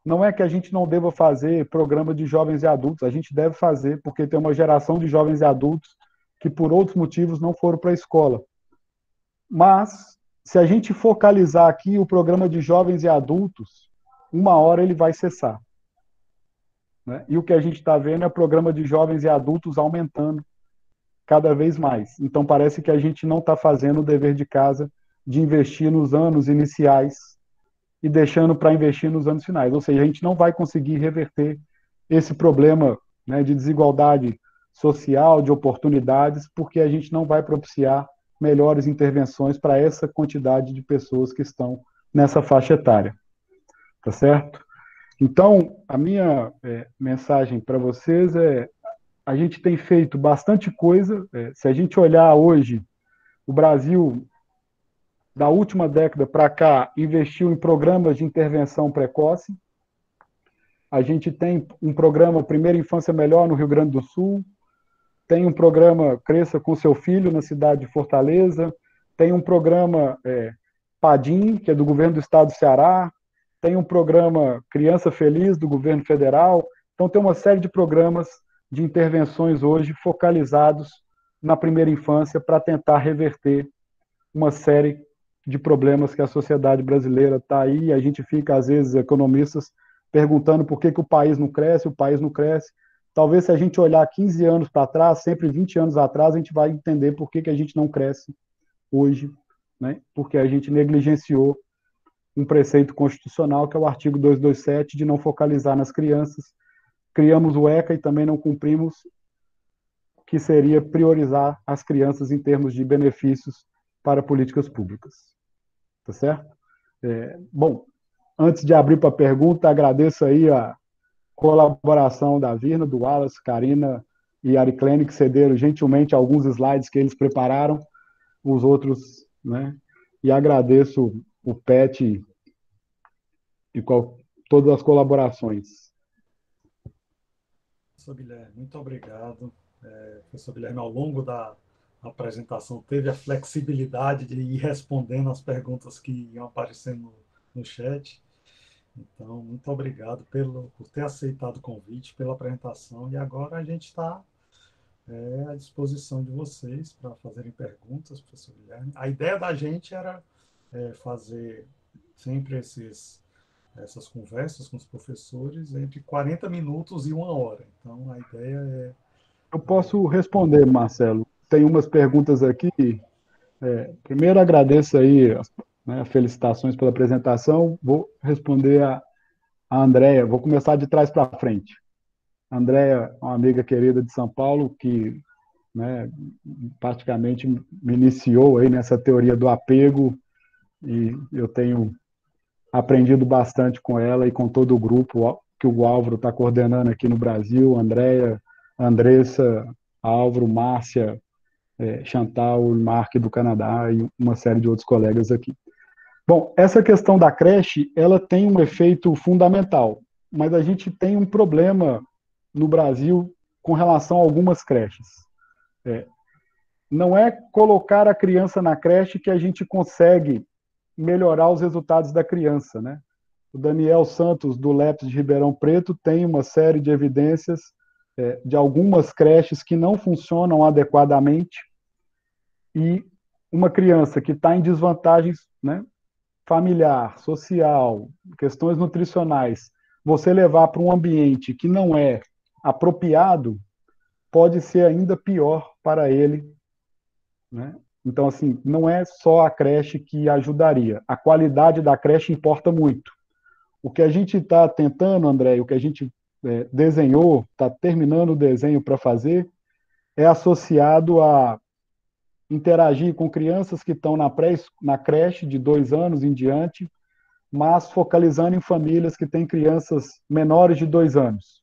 Não é que a gente não deva fazer programa de jovens e adultos, a gente deve fazer, porque tem uma geração de jovens e adultos que, por outros motivos, não foram para a escola. Mas, se a gente focalizar aqui o programa de jovens e adultos, uma hora ele vai cessar. Né? E o que a gente está vendo é o programa de jovens e adultos aumentando cada vez mais. Então, parece que a gente não está fazendo o dever de casa de investir nos anos iniciais e deixando para investir nos anos finais. Ou seja, a gente não vai conseguir reverter esse problema, né, de desigualdade social, de oportunidades, porque a gente não vai propiciar melhores intervenções para essa quantidade de pessoas que estão nessa faixa etária. Tá certo? Então, a minha mensagem para vocês é: a gente tem feito bastante coisa. Se a gente olhar hoje, o Brasil, da última década para cá, investiu em programas de intervenção precoce. A gente tem um programa Primeira Infância Melhor no Rio Grande do Sul, tem um programa Cresça com Seu Filho na cidade de Fortaleza, tem um programa Padim, que é do governo do estado do Ceará, tem um programa Criança Feliz do governo federal. Então, tem uma série de programas de intervenções hoje focalizados na primeira infância para tentar reverter uma série de problemas que a sociedade brasileira está aí. A gente fica, às vezes, economistas, perguntando por que o país não cresce, o país não cresce. Talvez, se a gente olhar 15 anos para trás, sempre 20 anos atrás, a gente vai entender por que a gente não cresce hoje, né? Porque a gente negligenciou um preceito constitucional, que é o artigo 227, de não focalizar nas crianças. Criamos o ECA e também não cumprimos, que seria priorizar as crianças em termos de benefícios para políticas públicas. Tá certo? Bom, antes de abrir para a pergunta, agradeço aí a colaboração da Virna, do Wallace, Karina e Ariclene, que cederam gentilmente alguns slides que eles prepararam, os outros, né? E agradeço o PET e todas as colaborações. Professor Guilherme, muito obrigado. Professor Guilherme, ao longo da apresentação, teve a flexibilidade de ir respondendo as perguntas que iam aparecendo no chat. Então, muito obrigado por ter aceitado o convite, pela apresentação. E agora a gente está à disposição de vocês para fazerem perguntas, professor Guilherme. A ideia da gente era fazer sempre essas conversas com os professores entre 40 minutos e 1 hora. Então, a ideia é... Eu posso responder, Marcelo. Tem umas perguntas aqui. Primeiro, agradeço aí, né, felicitações pela apresentação. Vou responder a Andréia. Vou começar de trás para frente. A Andréia é uma amiga querida de São Paulo que, né, praticamente me iniciou aí nessa teoria do apego, e eu tenho aprendido bastante com ela e com todo o grupo que o Álvaro está coordenando aqui no Brasil, Andréia, Andressa, Álvaro, Márcia, Chantal, Mark do Canadá e uma série de outros colegas aqui. Bom, essa questão da creche, ela tem um efeito fundamental, mas a gente tem um problema no Brasil com relação a algumas creches. Não é colocar a criança na creche que a gente consegue melhorar os resultados da criança, né? O Daniel Santos, do LEPS de Ribeirão Preto, tem uma série de evidências de algumas creches que não funcionam adequadamente, e uma criança que está em desvantagens, né, familiar, social, questões nutricionais, você levar para um ambiente que não é apropriado, pode ser ainda pior para ele, né? Então, assim, não é só a creche que ajudaria. A qualidade da creche importa muito. O que a gente está tentando, André, o que a gente desenhou, está terminando o desenho para fazer, é associado a interagir com crianças que estão na creche de 2 anos em diante, mas focalizando em famílias que têm crianças menores de 2 anos.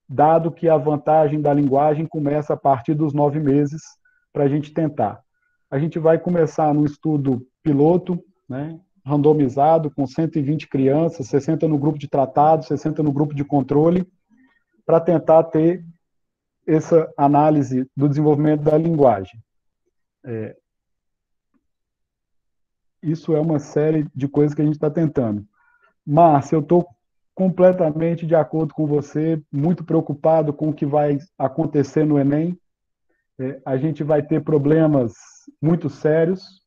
Dado que a vantagem da linguagem começa a partir dos 9 meses, para a gente tentar. A gente vai começar num estudo piloto, né, randomizado, com 120 crianças, 60 no grupo de tratado, 60 no grupo de controle, para tentar ter essa análise do desenvolvimento da linguagem. Isso é uma série de coisas que a gente está tentando. Márcia, eu estou completamente de acordo com você, muito preocupado com o que vai acontecer no Enem. A gente vai ter problemas muito sérios,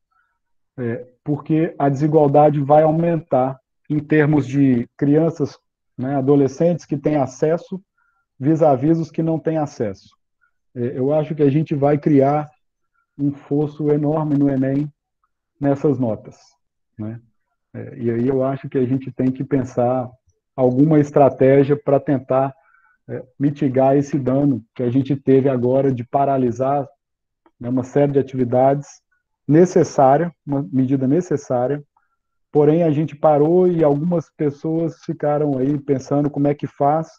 porque a desigualdade vai aumentar em termos de crianças, né, adolescentes que têm acesso vis-à-vis os que não têm acesso. Eu acho que a gente vai criar um fosso enorme no Enem nessas notas, né? E aí eu acho que a gente tem que pensar alguma estratégia para tentar mitigar esse dano que a gente teve agora de paralisar, né, uma série de atividades necessária, uma medida necessária, porém a gente parou e algumas pessoas ficaram aí pensando como é que faz,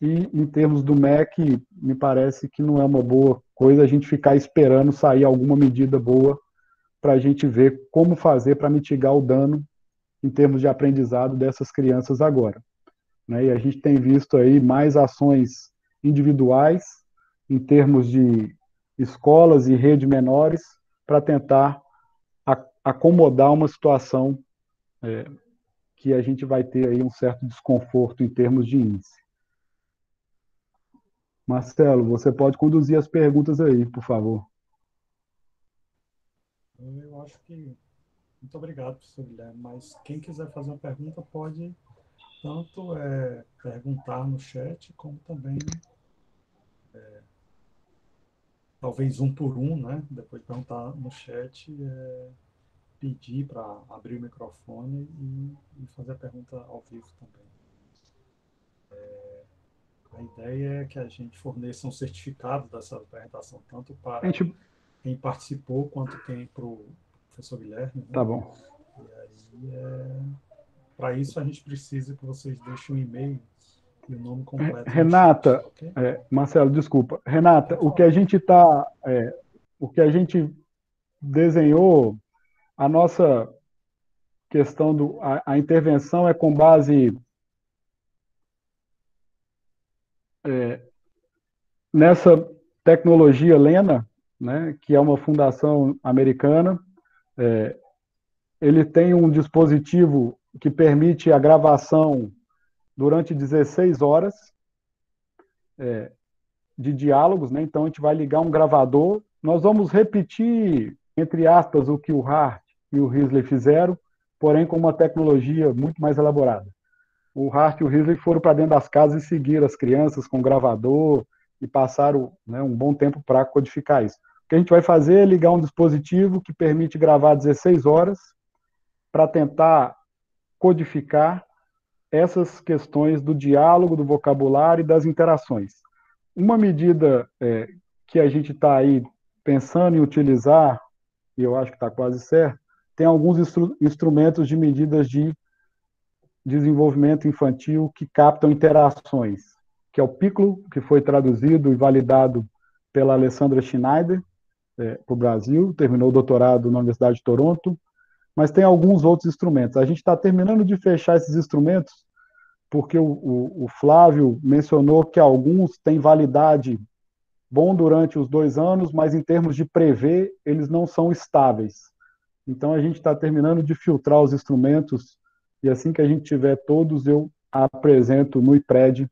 e em termos do MEC, me parece que não é uma boa coisa a gente ficar esperando sair alguma medida boa para a gente ver como fazer para mitigar o dano em termos de aprendizado dessas crianças agora, né? E a gente tem visto aí mais ações individuais em termos de escolas e rede menores para tentar acomodar uma situação que a gente vai ter aí um certo desconforto em termos de índice. Marcelo, você pode conduzir as perguntas aí, por favor. Eu acho que... Muito obrigado, professor Guilherme. Mas quem quiser fazer uma pergunta pode tanto perguntar no chat, como também, talvez um por um, né? Depois de perguntar no chat, pedir para abrir o microfone e fazer a pergunta ao vivo também. A ideia é que a gente forneça um certificado dessa apresentação, tanto para quem participou, quanto para o professor Guilherme, né? Tá bom. E aí, para isso, a gente precisa que vocês deixem o e-mail e o nome completo Renata, no chat, okay? Marcelo, desculpa. Renata, o que a gente desenhou, a nossa questão a intervenção é com base nessa tecnologia Lena, né, que é uma fundação americana. Ele tem um dispositivo que permite a gravação durante 16 horas de diálogos, né? Então a gente vai ligar um gravador, nós vamos repetir, entre aspas, o que o Hart e o Risley fizeram, porém com uma tecnologia muito mais elaborada. O Hart e o Risley foram para dentro das casas e seguiram as crianças com gravador e passaram, né, um bom tempo para codificar isso. O que a gente vai fazer é ligar um dispositivo que permite gravar 16 horas para tentar codificar essas questões do diálogo, do vocabulário e das interações. Uma medida que a gente está aí pensando em utilizar, e eu acho que está quase certo, tem alguns instrumentos de medidas de desenvolvimento infantil que captam interações, que é o Piccolo, que foi traduzido e validado pela Alessandra Schneider para o Brasil, terminou o doutorado na Universidade de Toronto, mas tem alguns outros instrumentos. A gente está terminando de fechar esses instrumentos, porque o Flávio mencionou que alguns têm validade bom durante os 2 anos, mas em termos de prever, eles não são estáveis. Então, a gente está terminando de filtrar os instrumentos, e assim que a gente tiver todos, eu apresento no IPRED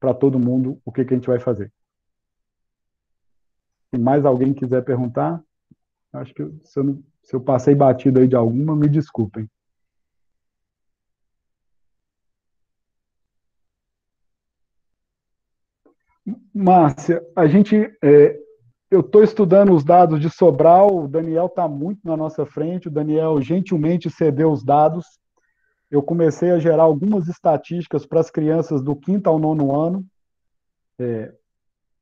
para todo mundo o que a gente vai fazer. Se mais alguém quiser perguntar, acho que se eu passei batido aí de alguma, me desculpem. Márcia, eu estou estudando os dados de Sobral, o Daniel está muito na nossa frente, o Daniel gentilmente cedeu os dados. Eu comecei a gerar algumas estatísticas para as crianças do 5º ao 9º ano,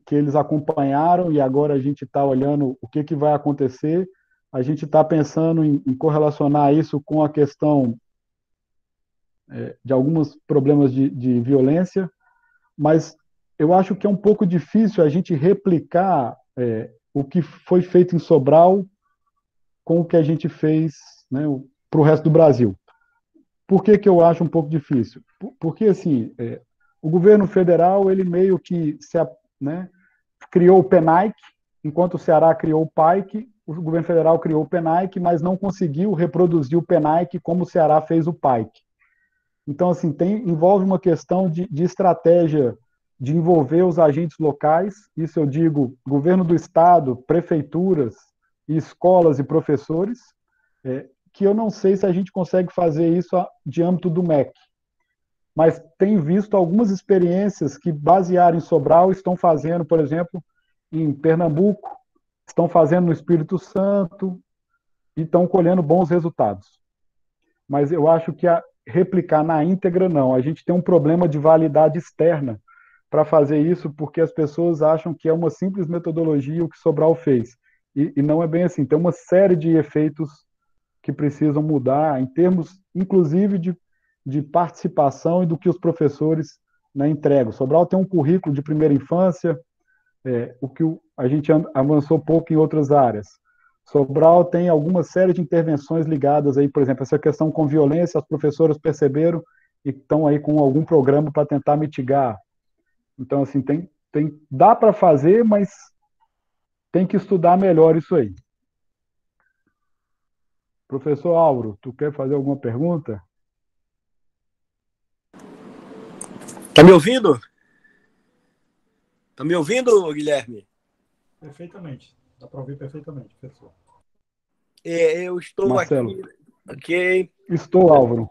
que eles acompanharam, e agora a gente está olhando o que vai acontecer. A gente está pensando em correlacionar isso com a questão de alguns problemas de violência, mas eu acho que é um pouco difícil a gente replicar o que foi feito em Sobral com o que a gente fez, né, para o resto do Brasil. Por que eu acho um pouco difícil? Porque, assim, o governo federal, ele meio que criou o PENAIC, enquanto o Ceará criou o PAIC, o governo federal criou o PENAIC, mas não conseguiu reproduzir o PENAIC como o Ceará fez o PAIC. Então, assim, envolve uma questão de estratégia de envolver os agentes locais, isso eu digo, governo do estado, prefeituras, e escolas e professores, que eu não sei se a gente consegue fazer isso de âmbito do MEC. Mas tenho visto algumas experiências que, basearam em Sobral, estão fazendo, por exemplo, em Pernambuco, estão fazendo no Espírito Santo, e estão colhendo bons resultados. Mas eu acho que replicar na íntegra, não. A gente tem um problema de validade externa para fazer isso, porque as pessoas acham que é uma simples metodologia o que Sobral fez. E não é bem assim. Tem uma série de efeitos que precisam mudar, em termos, inclusive, de participação e do que os professores, né, entregam. Sobral tem um currículo de primeira infância, o que a gente avançou pouco em outras áreas. Sobral tem alguma série de intervenções ligadas aí, por exemplo, essa questão com violência, as professoras perceberam e estão aí com algum programa para tentar mitigar. Então, assim, dá para fazer, mas tem que estudar melhor isso aí. Professor Álvaro, tu quer fazer alguma pergunta? Tá me ouvindo? Tá me ouvindo, Guilherme? Perfeitamente. Dá para ouvir perfeitamente, professor. Eu estou Marcelo. aqui. Ok. Estou, Álvaro.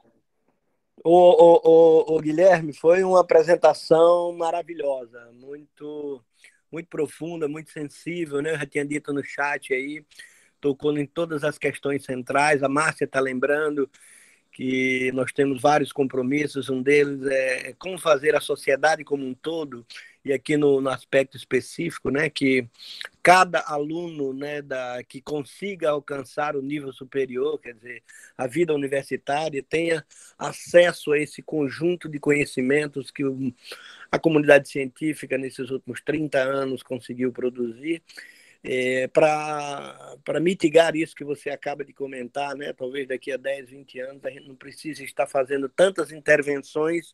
O Guilherme, foi uma apresentação maravilhosa, muito, muito profunda, muito sensível, né? Eu já tinha dito no chat aí, tocou em todas as questões centrais. A Márcia está lembrando que nós temos vários compromissos, um deles é como fazer a sociedade como um todo, e aqui no aspecto específico, né, que cada aluno, né, que consiga alcançar o nível superior, quer dizer, a vida universitária, tenha acesso a esse conjunto de conhecimentos que a comunidade científica, nesses últimos 30 anos, conseguiu produzir, para mitigar isso que você acaba de comentar, né? Talvez daqui a 10, 20 anos a gente não precise estar fazendo tantas intervenções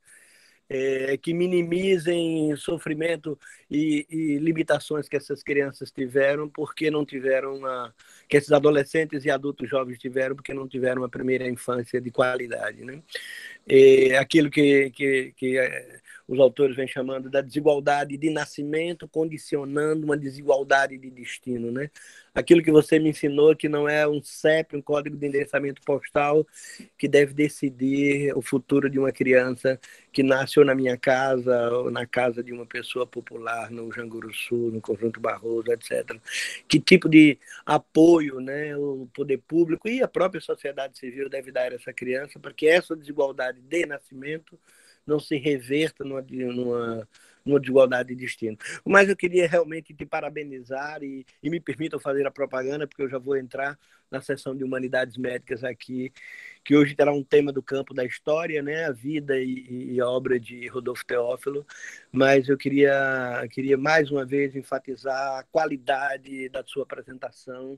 que minimizem sofrimento e limitações que essas crianças tiveram, porque não tiveram que esses adolescentes e adultos jovens tiveram, porque não tiveram uma primeira infância de qualidade, né? Aquilo que os autores vêm chamando da desigualdade de nascimento, condicionando uma desigualdade de destino, né? Aquilo que você me ensinou, que não é um CEP, um código de endereçamento postal, que deve decidir o futuro de uma criança que nasce ou na minha casa, ou na casa de uma pessoa popular, no Janguru Sul, no Conjunto Barroso, etc. Que tipo de apoio, né, o poder público e a própria sociedade civil deve dar a essa criança para que essa desigualdade de nascimento não se reverta numa desigualdade de destino. Mas eu queria realmente te parabenizar e me permitam fazer a propaganda, porque eu já vou entrar na sessão de Humanidades Médicas aqui, que hoje terá um tema do campo da história, né, a vida e a obra de Rodolfo Teófilo, mas eu queria mais uma vez enfatizar a qualidade da sua apresentação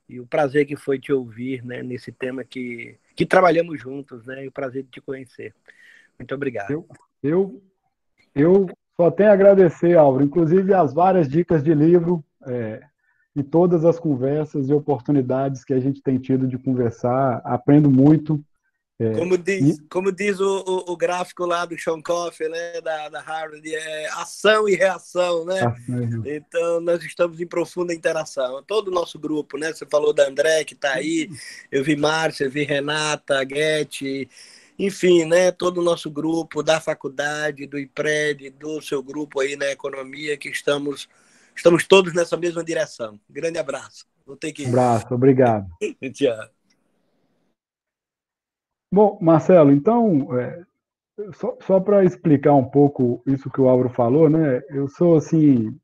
e o prazer que foi te ouvir, né, nesse tema que trabalhamos juntos, né, e o prazer de te conhecer. Muito obrigado. Eu, eu só tenho a agradecer, Álvaro, inclusive as várias dicas de livro e todas as conversas e oportunidades que a gente tem tido de conversar. Aprendo muito. Como diz o gráfico lá do Sean Coffey, né, da Harvard, ação e reação, né? Então, nós estamos em profunda interação. Todo o nosso grupo, né? Você falou da André, que está aí, eu vi Márcia, eu vi Renata, Guete, enfim, né? Todo o nosso grupo da faculdade, do IPRED, do seu grupo aí na economia, que estamos todos nessa mesma direção. Grande abraço. Vou ter que ir. Abraço, obrigado. Tchau. Bom, Marcelo, então, só para explicar um pouco isso que o Álvaro falou, né? Eu sou, assim,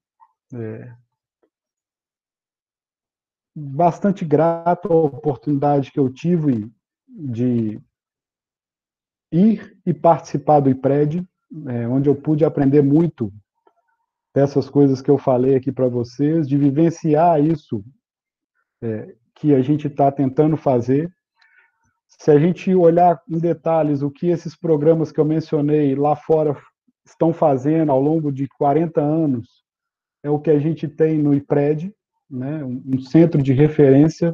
bastante grato à oportunidade que eu tive de ir e participar do IPRED, onde eu pude aprender muito dessas coisas que eu falei aqui para vocês, de vivenciar isso que a gente está tentando fazer. Se a gente olhar em detalhes o que esses programas que eu mencionei lá fora estão fazendo ao longo de 40 anos, é o que a gente tem no IPRED, né, um centro de referência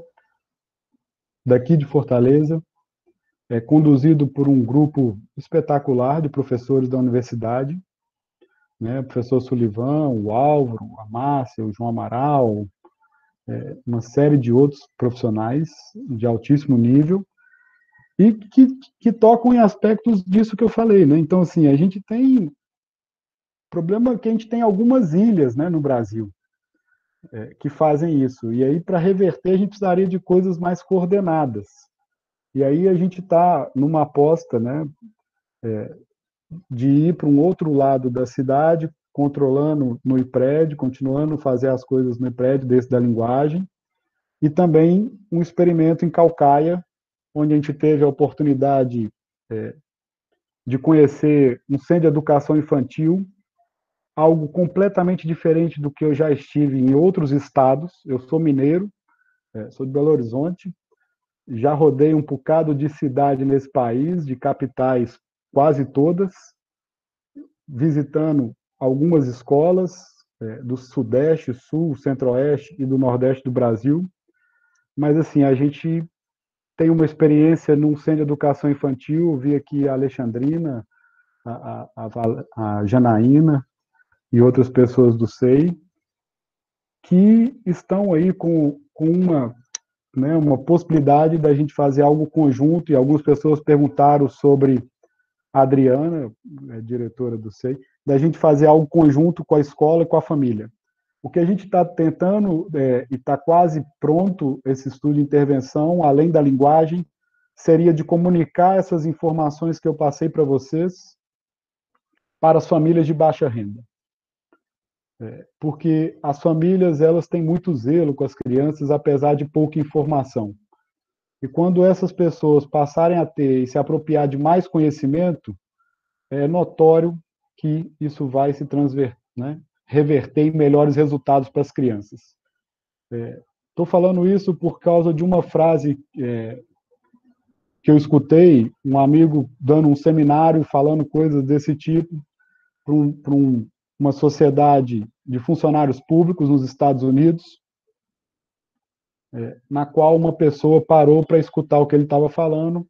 daqui de Fortaleza, conduzido por um grupo espetacular de professores da universidade, né, o professor Sullivan, o Álvaro, a Márcia, o João Amaral, uma série de outros profissionais de altíssimo nível, e que tocam em aspectos disso que eu falei, né? Então, assim, a gente tem problema que a gente tem algumas ilhas, né, no Brasil, que fazem isso. E aí, para reverter, a gente precisaria de coisas mais coordenadas. E aí a gente está numa aposta, né, de ir para um outro lado da cidade, controlando no IPRED, continuando a fazer as coisas no IPRED, desse da linguagem, e também um experimento em Caucaia, onde a gente teve a oportunidade de conhecer um centro de educação infantil, algo completamente diferente do que eu já estive em outros estados. Eu sou mineiro, sou de Belo Horizonte, já rodei um bocado de cidade nesse país, de capitais quase todas, visitando algumas escolas do Sudeste, Sul, Centro-Oeste e do Nordeste do Brasil. Mas, assim, a gente tem uma experiência num centro de educação infantil, vi aqui a Alexandrina, a Janaína e outras pessoas do SEI, que estão aí com uma possibilidade da gente fazer algo conjunto, e algumas pessoas perguntaram sobre a Adriana, diretora do SEI, da gente fazer algo conjunto com a escola e com a família. O que a gente está tentando, e está quase pronto, esse estudo de intervenção, além da linguagem, seria de comunicar essas informações que eu passei para vocês para as famílias de baixa renda. Porque as famílias, elas têm muito zelo com as crianças, apesar de pouca informação. E quando essas pessoas passarem a ter e se apropriar de mais conhecimento, é notório que isso vai se reverter em melhores resultados para as crianças. Estou falando isso por causa de uma frase que eu escutei, um amigo dando um seminário falando coisas desse tipo para uma sociedade de funcionários públicos nos Estados Unidos, na qual uma pessoa parou para escutar o que ele estava falando,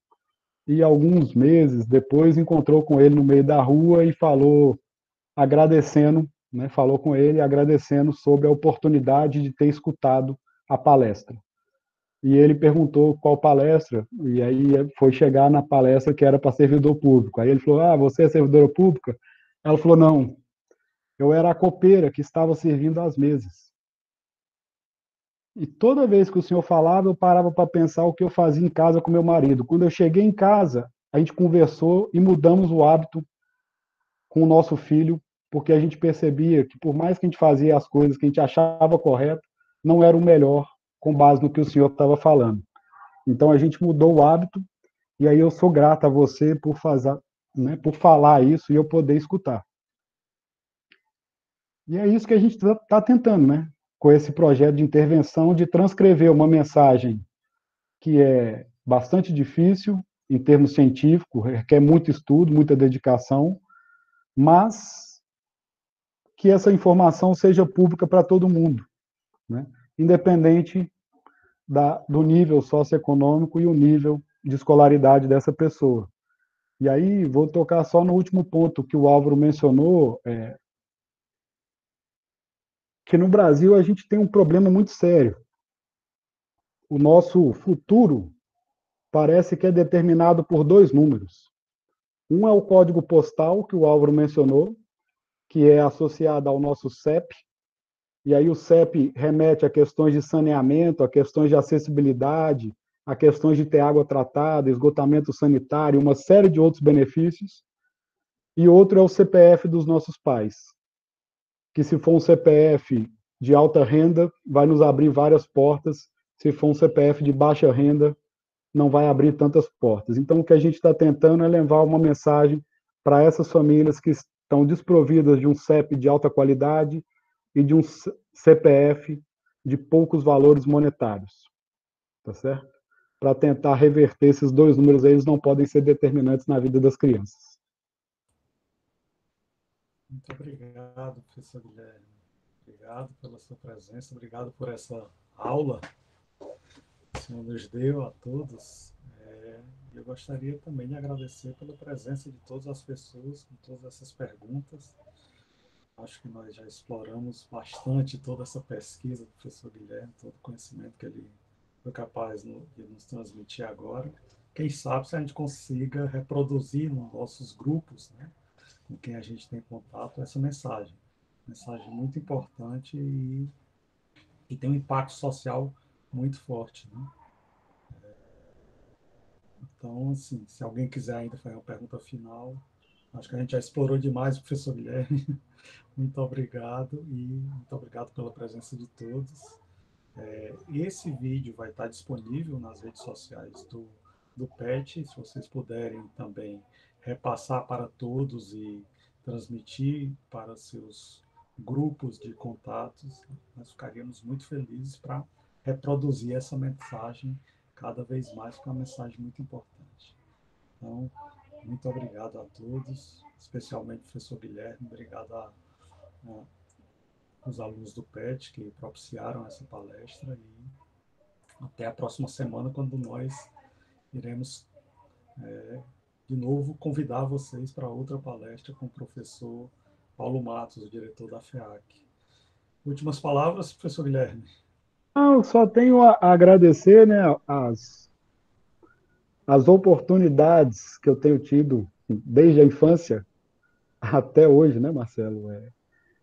e alguns meses depois encontrou com ele no meio da rua e falou agradecendo, né, falou com ele, agradecendo sobre a oportunidade de ter escutado a palestra. E ele perguntou qual palestra, e aí foi chegar na palestra que era para servidor público. Aí ele falou, você é servidora pública? Ela falou, não, eu era a copeira que estava servindo as mesas. E toda vez que o senhor falava, eu parava para pensar o que eu fazia em casa com meu marido. Quando eu cheguei em casa, a gente conversou e mudamos o hábito com o nosso filho, porque a gente percebia que, por mais que a gente fazia as coisas que a gente achava correto, não era o melhor com base no que o senhor estava falando. Então a gente mudou o hábito, e aí eu sou grato a você por fazer, né, por falar isso e eu poder escutar. E é isso que a gente está tentando, né? Com esse projeto de intervenção, de transcrever uma mensagem que é bastante difícil em termos científicos, requer muito estudo, muita dedicação, mas que essa informação seja pública para todo mundo, né? Independente do nível socioeconômico e o nível de escolaridade dessa pessoa. E aí, vou tocar só no último ponto que o Álvaro mencionou, que no Brasil a gente tem um problema muito sério. O nosso futuro parece que é determinado por dois números. Um é o código postal, que o Álvaro mencionou, que é associado ao nosso CEP, e aí o CEP remete a questões de saneamento, a questões de acessibilidade, a questões de ter água tratada, esgotamento sanitário, uma série de outros benefícios. E outro é o CPF dos nossos pais, que se for um CPF de alta renda, vai nos abrir várias portas, se for um CPF de baixa renda, não vai abrir tantas portas. Então, o que a gente está tentando é levar uma mensagem para essas famílias que estão desprovidas de um CEP de alta qualidade e de um CPF de poucos valores monetários, tá certo? Para tentar reverter esses dois números, eles não podem ser determinantes na vida das crianças. Muito obrigado, professor Guilherme. Obrigado pela sua presença, obrigado por essa aula que o senhor nos deu a todos. Eu gostaria também de agradecer pela presença de todas as pessoas, com todas essas perguntas. Acho que nós já exploramos bastante toda essa pesquisa do professor Guilherme, todo o conhecimento que ele foi capaz de nos transmitir agora. Quem sabe se a gente consiga reproduzir nos nossos grupos, né, com quem a gente tem contato, essa mensagem. Mensagem muito importante e tem um impacto social muito forte, né? Então, assim, se alguém quiser ainda fazer uma pergunta final, acho que a gente já explorou demais o professor Guilherme. Muito obrigado e muito obrigado pela presença de todos. Esse vídeo vai estar disponível nas redes sociais do PET, se vocês puderem também repassar para todos e transmitir para seus grupos de contatos, nós ficaríamos muito felizes para reproduzir essa mensagem cada vez mais, porque é uma mensagem muito importante. Então, muito obrigado a todos, especialmente ao professor Guilherme, obrigado aos alunos do PET que propiciaram essa palestra e até a próxima semana, quando nós iremos de novo convidar vocês para outra palestra com o professor Paulo Matos, o diretor da FEAC. Últimas palavras, professor Guilherme. Eu só tenho a agradecer, né, as oportunidades que eu tenho tido desde a infância até hoje, né, Marcelo,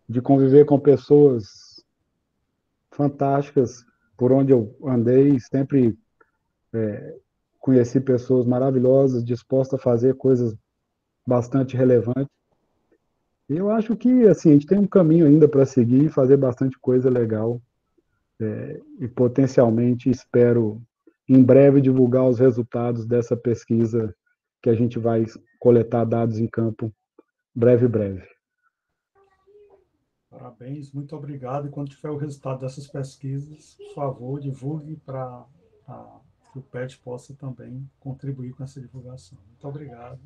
de conviver com pessoas fantásticas por onde eu andei, sempre conheci pessoas maravilhosas, dispostas a fazer coisas bastante relevantes. E eu acho que assim, a gente tem um caminho ainda para seguir e fazer bastante coisa legal. E potencialmente espero em breve divulgar os resultados dessa pesquisa que a gente vai coletar dados em campo breve. Parabéns, muito obrigado. E quando tiver o resultado dessas pesquisas, por favor, divulgue para que o PET possa também contribuir com essa divulgação. Muito obrigado.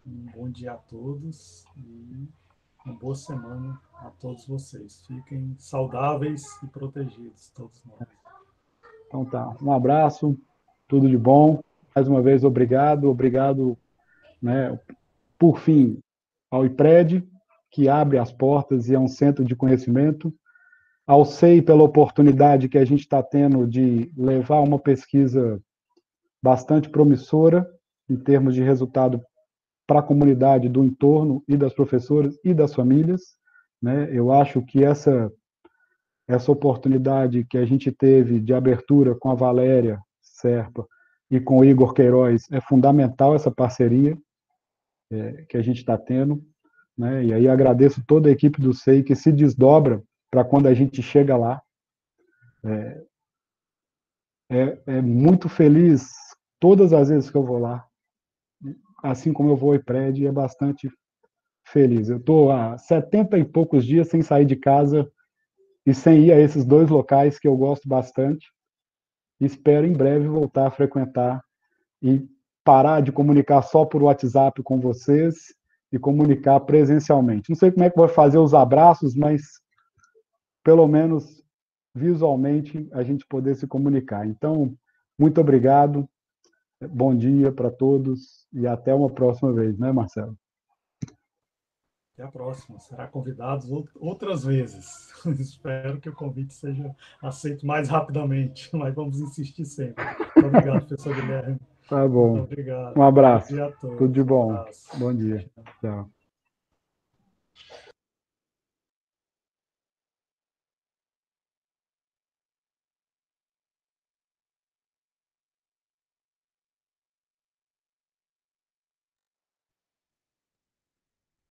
Um bom dia a todos e uma boa semana a todos vocês. Fiquem saudáveis e protegidos, todos nós. Então tá, um abraço, tudo de bom. Mais uma vez, obrigado, né, por fim, ao IPRED que abre as portas e é um centro de conhecimento, ao SEI pela oportunidade que a gente está tendo de levar uma pesquisa bastante promissora em termos de resultado para a comunidade do entorno e das professoras e das famílias, né? Eu acho que essa oportunidade que a gente teve de abertura com a Valéria Serpa e com o Igor Queiroz é fundamental, essa parceria que a gente está tendo, né? E aí agradeço toda a equipe do SEI que se desdobra para quando a gente chega lá. É muito feliz todas as vezes que eu vou lá, assim como eu vou ao IPRED, é bastante feliz. Eu estou há 70 e poucos dias sem sair de casa e sem ir a esses dois locais que eu gosto bastante. Espero em breve voltar a frequentar e parar de comunicar só por WhatsApp com vocês e comunicar presencialmente. Não sei como é que vai fazer os abraços, mas pelo menos visualmente a gente poder se comunicar. Então, muito obrigado, bom dia para todos e até uma próxima vez, né, Marcelo? Até a próxima. Será convidado outras vezes. Espero que o convite seja aceito mais rapidamente, mas vamos insistir sempre. Muito obrigado, professor Guilherme. Tá bom. Muito obrigado. Um abraço. Bom dia a todos. Tudo de Um bom. abraço. Bom dia. Tchau.